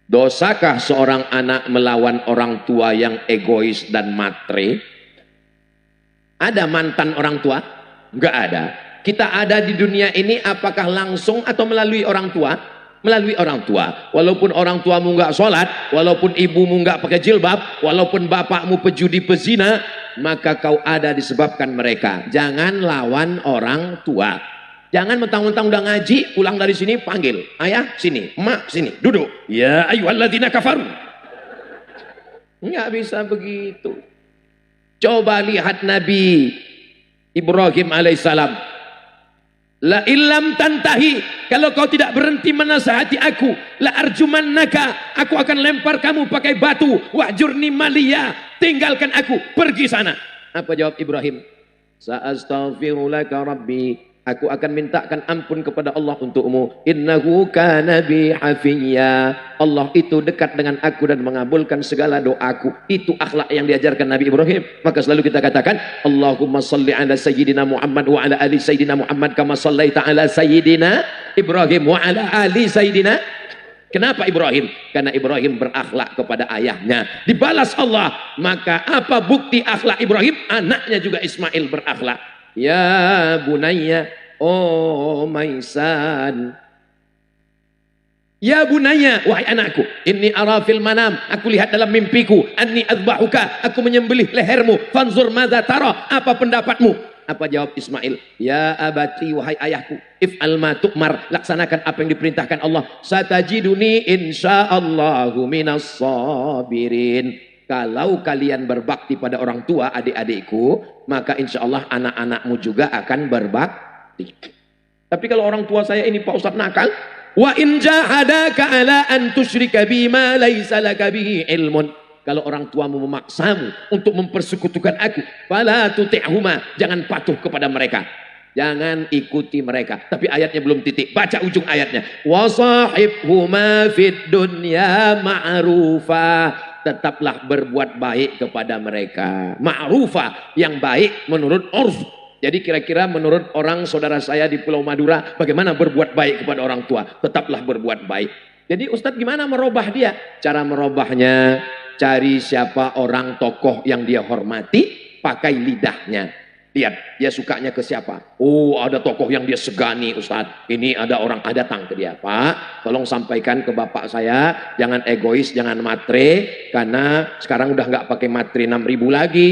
Dosakah seorang anak melawan orang tua yang egois dan matre? Ada mantan orang tua? Nggak ada. Kita ada di dunia ini apakah langsung atau melalui orang tua? Melalui orang tua. Walaupun orang tuamu nggak sholat, walaupun ibumu nggak pakai jilbab, walaupun bapakmu pejudi pezina, maka kau ada disebabkan mereka. Jangan lawan orang tua. Jangan mentang-mentang udah ngaji, pulang dari sini panggil ayah sini, emak sini, duduk. Ya ayyuhalladzina kafaru. Nggak bisa begitu. Coba lihat Nabi Ibrahim alaihissalam. La illam tantahi, kalau kau tidak berhenti menasihati aku, la arjumannaka, aku akan lempar kamu pakai batu. Wahjurni maliya, tinggalkan aku, pergi sana. Apa jawab Ibrahim? Sa'astaghfirulaka rabbi, aku akan mintakan ampun kepada Allah untukmu. Innahu kana bi hafiyya, Allah itu dekat dengan aku dan mengabulkan segala doaku. Itu akhlak yang diajarkan Nabi Ibrahim. Maka selalu kita katakan Allahumma salli ala sayyidina Muhammad wa ala ali sayyidina Muhammad kama sallaita ala sayyidina Ibrahim wa ala ali sayyidina. Kenapa Ibrahim? Karena Ibrahim berakhlak kepada ayahnya, dibalas Allah. Maka apa bukti akhlak Ibrahim? Anaknya juga Ismail berakhlak. Ya bunayya, oh maisan. Ya bunayya, wahai anakku, inni ara fil manam, aku lihat dalam mimpiku, anni azbahuka, aku menyembelih lehermu, fanzur madza tara, apa pendapatmu? Apa jawab Ismail? Ya abati, wahai ayahku, if'al ma tu'mar, laksanakan apa yang diperintahkan Allah. Satajiduni insyaallahu minas sabirin. Kalau kalian berbakti pada orang tua, adik-adikku, maka insya Allah anak-anakmu juga akan berbakti. Tapi kalau orang tua saya ini Pak Ustadz nakal, wa in jahadaka ala an tusyrika bima laisa laka bihi ilmun. Kalau orang tuamu memaksamu untuk mempersekutukan aku, fala tuti'huma, jangan patuh kepada mereka. Jangan ikuti mereka. Tapi ayatnya belum titik. Baca ujung ayatnya. Wa sahibhuma fid dunya ma'rufa. Tetaplah berbuat baik kepada mereka. Ma'rufa, yang baik menurut urf. Jadi kira-kira menurut orang saudara saya di Pulau Madura, bagaimana berbuat baik kepada orang tua? Tetaplah berbuat baik. Jadi Ustadz gimana merubah dia? Cara merubahnya, cari siapa orang tokoh yang dia hormati, pakai lidahnya. Lihat, dia sukanya ke siapa? Oh, ada tokoh yang dia segani, Ustadz. Ini ada orang datang ke dia. Pak, tolong sampaikan ke bapak saya, jangan egois, jangan matre, karena sekarang udah nggak pakai matre 6.000 lagi.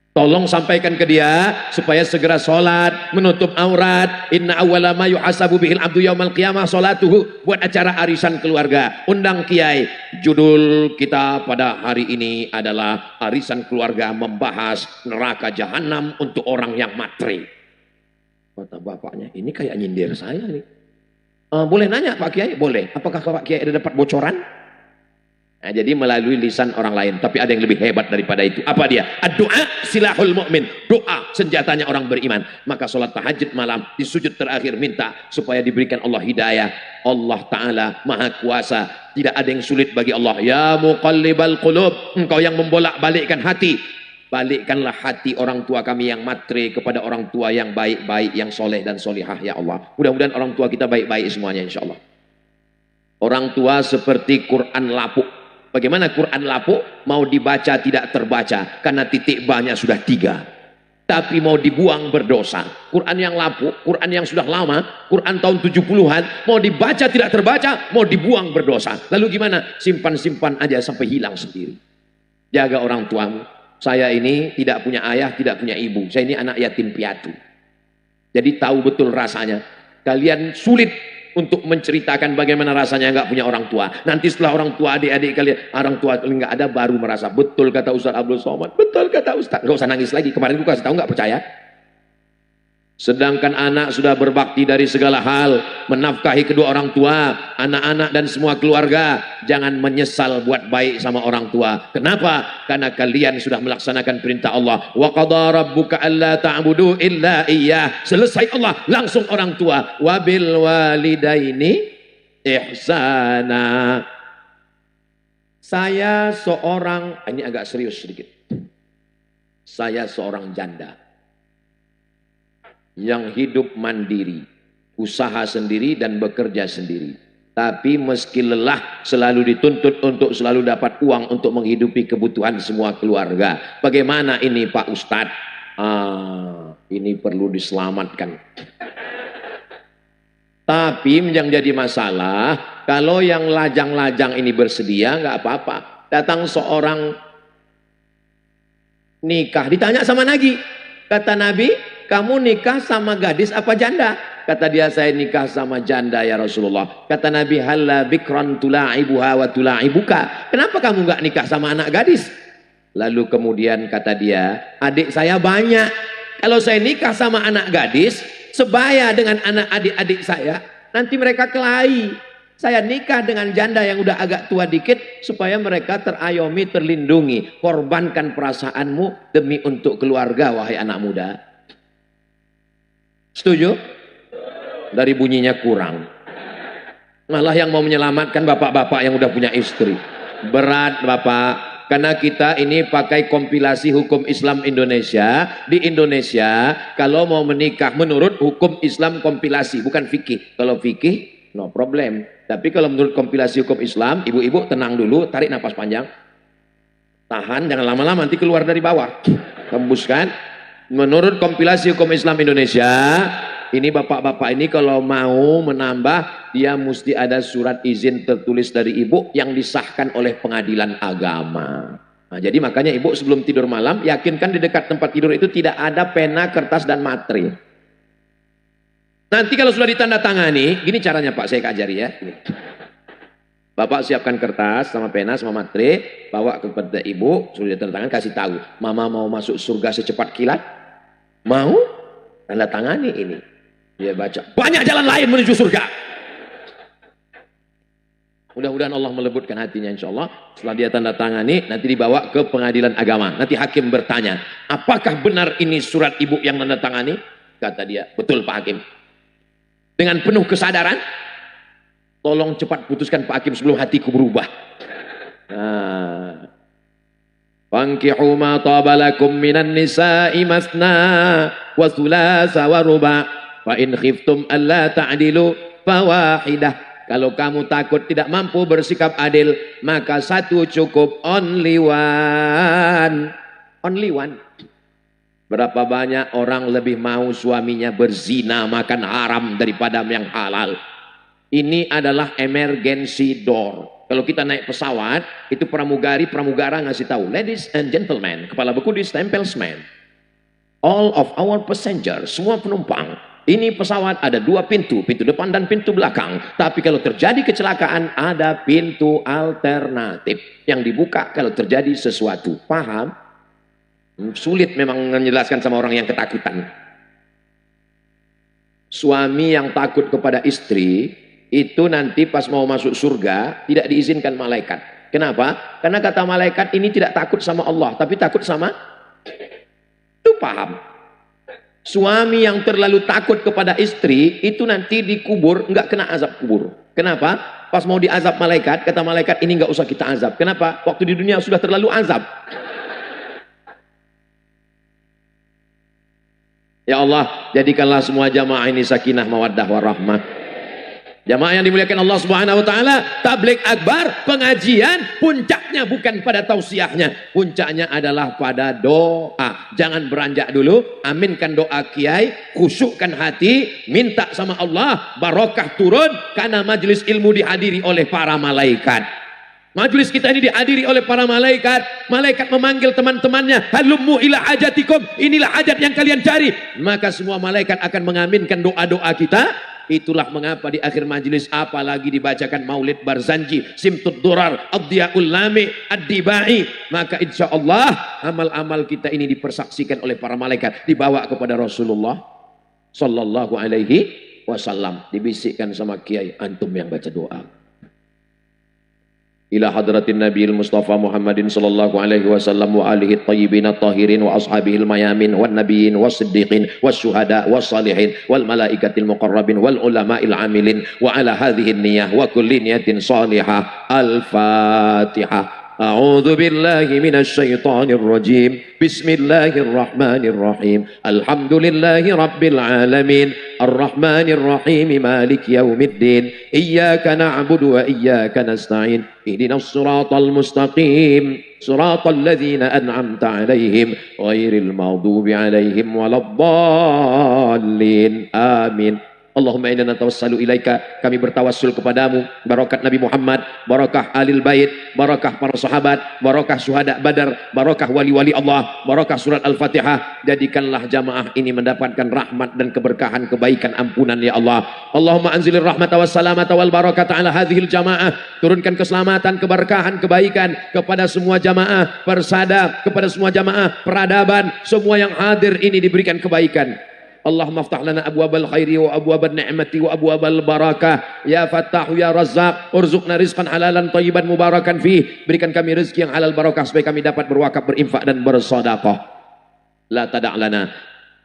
Tolong sampaikan ke dia supaya segera sholat, menutup aurat. Inna awwala ma yuhasabu bihil abdu yaumal qiyamah sholatuhu. Buat acara arisan keluarga, undang kiai. Judul kita pada hari ini adalah arisan keluarga membahas neraka jahanam untuk orang yang matre. Kata bapaknya, ini kayak nyindir saya nih. Boleh nanya Pak Kiai? Boleh. Apakah Pak Kiai ada dapat bocoran? Nah, jadi melalui lisan orang lain. Tapi ada yang lebih hebat daripada itu. Apa dia? Doa silahul mu'min. Doa senjatanya orang beriman. Maka sholat tahajud malam, di sujud terakhir minta supaya diberikan Allah hidayah. Allah Ta'ala Maha Kuasa. Tidak ada yang sulit bagi Allah. Ya muqallibal qulub, engkau yang membolak-balikkan hati, balikkanlah hati orang tua kami yang matre kepada orang tua yang baik-baik, yang soleh dan solihah ya Allah. Mudah-mudahan orang tua kita baik-baik semuanya insya Allah. Orang tua seperti Quran lapuk. Bagaimana Quran lapuk? Mau dibaca tidak terbaca karena titik banyak sudah 3. tapi mau dibuang berdosa. Quran yang lapuk, Quran yang sudah lama, Quran tahun 70-an, mau dibaca tidak terbaca, mau dibuang berdosa. Lalu gimana? Simpan-simpan aja sampai hilang sendiri. Jaga orang tuamu. Saya ini tidak punya ayah, tidak punya ibu. Saya ini anak yatim piatu. Jadi tahu betul rasanya. Kalian sulit untuk menceritakan bagaimana rasanya nggak punya orang tua. Nanti setelah orang tua, adik-adik kalian, orang tua kalian nggak ada, baru merasa. Betul kata Ustaz Abdul Somad, betul kata Ustaz. Nggak usah nangis lagi. Kemarin gue kasih tahu, nggak percaya. Sedangkan anak sudah berbakti dari segala hal, menafkahi kedua orang tua, anak-anak dan semua keluarga. Jangan menyesal buat baik sama orang tua. Kenapa? Karena kalian sudah melaksanakan perintah Allah. Wa qadara rabbuka alla ta'budu illa iyyah. Selesai Allah, langsung orang tua. Wa bil walidaini ihsana. Saya seorang, ini agak serius sedikit. Saya seorang janda yang hidup mandiri, usaha sendiri dan bekerja sendiri. Tapi meski lelah, selalu dituntut untuk selalu dapat uang untuk menghidupi kebutuhan semua keluarga. Bagaimana ini Pak Ustadz? Ini perlu diselamatkan. Tapi yang jadi masalah, kalau yang lajang-lajang ini bersedia, nggak apa-apa. Datang seorang nikah, ditanya sama Nabi. Kata Nabi, kamu nikah sama gadis apa janda? Kata dia, saya nikah sama janda ya Rasulullah. Kata Nabi, halla bikran tula'ibuha wa tula'ibuka. Kenapa kamu nggak nikah sama anak gadis? Lalu kemudian kata dia, adik saya banyak. Kalau saya nikah sama anak gadis, sebaya dengan anak adik-adik saya, nanti mereka kelahi. Saya nikah dengan janda yang udah agak tua dikit, supaya mereka terayomi, terlindungi. Korbankan perasaanmu demi untuk keluarga, wahai anak muda. Setuju? Dari bunyinya kurang. Malah yang mau menyelamatkan bapak-bapak yang udah punya istri. Berat Bapak. Karena kita ini pakai kompilasi hukum Islam Indonesia. Di Indonesia, kalau mau menikah menurut hukum Islam kompilasi, bukan fikih. Kalau fikih, no problem. Tapi kalau menurut kompilasi hukum Islam, ibu-ibu tenang dulu, tarik nafas panjang. Tahan, jangan lama-lama, nanti keluar dari bawah. Hembuskan. Menurut kompilasi hukum Islam Indonesia, ini bapak-bapak ini kalau mau menambah, dia mesti ada surat izin tertulis dari ibu yang disahkan oleh pengadilan agama. Nah, jadi makanya ibu sebelum tidur malam, yakinkan di dekat tempat tidur itu tidak ada pena, kertas, dan materi. Nanti kalau sudah ditandatangani, gini caranya Pak, saya ajari ya. Bapak siapkan kertas sama pena sama materi, bawa kepada ibu, sudah ditandatangan, kasih tahu, mama mau masuk surga secepat kilat. Mau? Tanda tangani ini. Dia baca, banyak jalan lain menuju surga. Mudah-mudahan Allah melembutkan hatinya insya Allah. Setelah dia tanda tangani, nanti dibawa ke pengadilan agama. Nanti hakim bertanya, apakah benar ini surat ibu yang tanda tangani? Kata dia, betul Pak Hakim. Dengan penuh kesadaran, tolong cepat putuskan Pak Hakim sebelum hatiku berubah. Fankihu ma taba lakum minan nisa'i masna wa thulatha wa ruba' fa in khiftum alla ta'dilu fawahidah. Kalau kamu takut tidak mampu bersikap adil, maka satu cukup, only one. Only one. Berapa banyak orang lebih mau suaminya berzina, makan haram daripada yang halal. Ini adalah emergency door. Kalau kita naik pesawat, itu pramugara ngasih tahu, ladies and gentlemen, kepala beku distempel semen. All of our passengers, semua penumpang, ini pesawat ada dua pintu, pintu depan dan pintu belakang. Tapi kalau terjadi kecelakaan, ada pintu alternatif yang dibuka kalau terjadi sesuatu. Paham? Sulit memang menjelaskan sama orang yang ketakutan. Suami yang takut kepada istri, itu nanti pas mau masuk surga tidak diizinkan malaikat. Kenapa? Karena kata malaikat ini tidak takut sama Allah, tapi takut sama itu. Paham? Suami yang terlalu takut kepada istri itu nanti dikubur nggak kena azab kubur. Kenapa? Pas mau diazab malaikat, kata malaikat ini nggak usah kita azab. Kenapa? Waktu di dunia sudah terlalu azab. Ya Allah, jadikanlah semua jamaah ini sakinah, mawaddah, warahmah. Jamaah yang dimuliakan Allah Subhanahu wa taala, tabligh akbar, pengajian puncaknya bukan pada tausiahnya, puncaknya adalah pada doa. Jangan beranjak dulu, aminkan doa kiai, khusyukkan hati, minta sama Allah barokah turun karena majelis ilmu dihadiri oleh para malaikat. Majelis kita ini dihadiri oleh para malaikat. Malaikat memanggil teman-temannya, halummu ila hajatikum, inilah hajat yang kalian cari. Maka semua malaikat akan mengaminkan doa-doa kita. Itulah mengapa di akhir majlis apalagi dibacakan Maulid Barzanji, Simtud Durar, Ad-Diyaul Lami, Ad-Dibai, maka insya Allah amal-amal kita ini dipersaksikan oleh para malaikat, dibawa kepada Rasulullah Sallallahu Alaihi Wasallam, dibisikkan sama kiai, antum yang baca doa. Ila hadratin Nabiil Mustafa Muhammadin sallallahu alaihi wasallam wa alihi at-tayyibin at-tahirin wa ashabihil mayamin wan nabiyyin was-siddiqin wasyuhada was-salihin wal malaikatil muqarrabin wal ulama'il amilin wa ala hadhihi an-niyyah wa kulli niyatin salihah. Al-Fatihah. أعوذ بالله من الشيطان الرجيم بسم الله الرحمن الرحيم الحمد لله رب العالمين الرحمن الرحيم مالك يوم الدين إياك نعبد وإياك نستعين اهدنا الصراط المستقيم صراط الذين أنعمت عليهم غير المغضوب عليهم ولا الضالين آمين. Allahumma inna natawassalu ilaika, kami bertawassul kepadamu, barakat Nabi Muhammad, barakah alil bait, barakah para sahabat, barakah syuhada Badar, barakah wali-wali Allah, barakah surat Al-Fatihah. Jadikanlah jamaah ini mendapatkan rahmat dan keberkahan, kebaikan, ampunan ya Allah. Allahumma anzilir rahmata was salamata wal barakata ala hadhil jamaah. Turunkan keselamatan, keberkahan, kebaikan kepada semua jamaah persada, kepada semua jamaah peradaban, semua yang hadir ini diberikan kebaikan. Allahumma aftah lana abwabal khairi wa abwabal ni'mati wa abwabal barakah ya Fattahu ya Razzaq, urzuqna rizqan halalan thayyiban mubarakan fih. Berikan kami rezeki yang halal barakah supaya kami dapat berwakaf, berinfak dan bersedekah. La tada' lana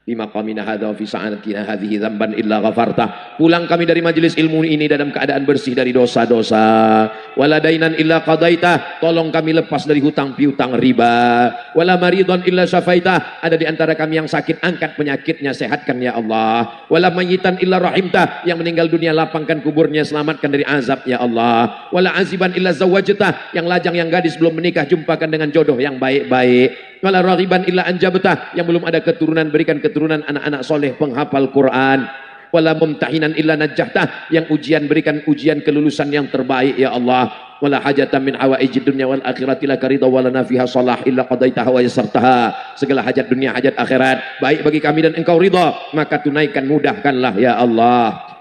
fi maqamina hadza wa fi sa'atina hadhihi dzamban illa ghafartah. Pulang kami dari majelis ilmu ini dalam keadaan bersih dari dosa-dosa. Wala dainan illa qadaitah, tolong kami lepas dari hutang piutang riba. Wala maridon illa syafaitah, ada di antara kami yang sakit, angkat penyakitnya, sehatkan ya Allah. Wala mayyitan illa rahimtah, yang meninggal dunia lapangkan kuburnya, selamatkan dari azab ya Allah. Wala aziban illa zawajtah, yang lajang yang gadis belum menikah, jumpakan dengan jodoh yang baik-baik. Wala raghiban illa anjabtah, yang belum ada keturunan, berikan keturunan anak-anak soleh penghafal Quran. Wala mumtahinan illa najjahtah, yang ujian berikan ujian kelulusan yang terbaik ya Allah. Wala hajatan min hawaijid dunya wal akhirati laka ridha wa lana fiha salah illa qadaitaha wa yassartaha. Segala hajat dunia, hajat akhirat baik bagi kami dan engkau ridha, maka tunaikan, mudahkanlah ya Allah.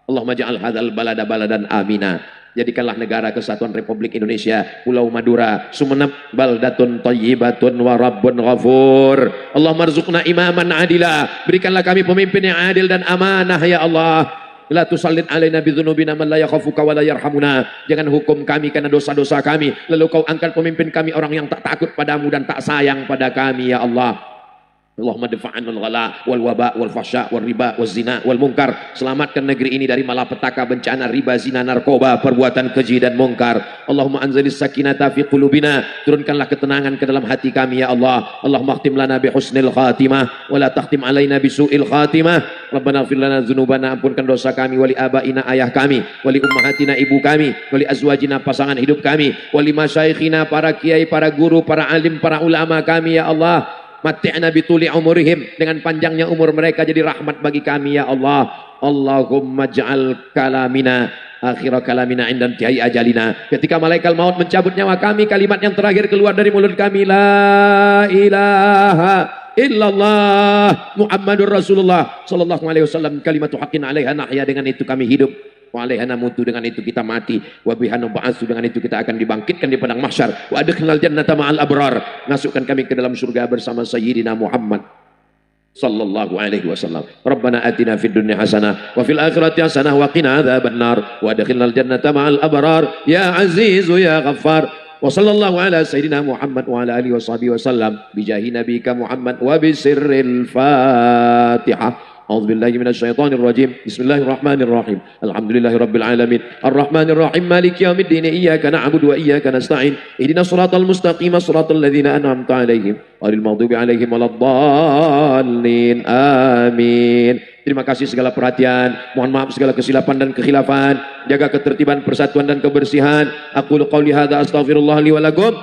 Allahumma ja'al hadzal balada baladan amina. Jadikanlah negara kesatuan Republik Indonesia, Pulau Madura, Sumeneb, baldatun thayyibatun wa rabbun ghafur. Allahumma rzuqna imaman adila, berikanlah kami pemimpin yang adil dan amanah ya Allah. La tusallit alaina bidzunubina man la yakhafuka wa la yarhamuna. Jangan hukum kami karena dosa-dosa kami, lalu kau angkat pemimpin kami orang yang tak takut padamu dan tak sayang pada kami ya Allah. Allahumma dafa'an al-ghala wal waba wal fahsya wal riba wal zina wal munkar. Selamatkan negeri ini dari malapetaka, bencana, riba, zina, narkoba, perbuatan keji dan mungkar. Allahumma anzilis sakinata fi qulubina, turunkanlah ketenangan ke dalam hati kami ya Allah. Allahumma khtim lana bi husnil khatimah wa la takhtim alaina bi su'il khatimah. Rabbana ighfir lana dzunubana, ampunkan dosa kami, wali abaina, ayah kami, wali ummahatina, ibu kami, wali azwajina, pasangan hidup kami, wali masyaikhina, para kiai, para guru, para alim, para ulama kami ya Allah. Mati'na bituli umurihim, dengan panjangnya umur mereka jadi rahmat bagi kami ya Allah. Allahumma ja'al kalamina akhir kalamina inda intihai ajalina. Ketika malaikat maut mencabut nyawa kami, kalimat yang terakhir keluar dari mulut kami, la ilaha illallah Muhammadur Rasulullah sallallahu alaihi wasallam, kalimatu haqqin 'alaiha nahya, dengan itu kami hidup. Wa 'alaiha namutu, dengan itu kita mati. Wa biha nub'atsu, dengan itu kita akan dibangkitkan di padang mahsyar. Wa adkhilnal jannata ma'al abrar, masukkan kami ke dalam surga bersama sayyidina Muhammad sallallahu alaihi wasallam. Rabbana atina fid dunya hasanah wa fil akhirati hasanah wa qina adzabannar wa adkhilnal jannata ma'al abrar ya azizu ya ghaffar. Wa sallallahu ala sayyidina Muhammad wa ala alihi washabihi wasallam bi jahi nabiyika Muhammad wa bi sirril Fatihah. أعوذ بالله من الشيطان الرجيم بسم الله الرحمن الرحيم الحمد لله رب العالمين الرحمن الرحيم مالك يوم الدين إياك نعبد وإياك نستعين اهدنا الصراط المستقيم صراط الذين أنعمت عليهم غير المغضوب عليهم ولا الضالين آمين. Terima kasih segala perhatian. Mohon maaf segala kesilapan dan kekhilafan. Jaga ketertiban, persatuan dan kebersihan. Aku qauli hadza astaghfirullah li wa lakum.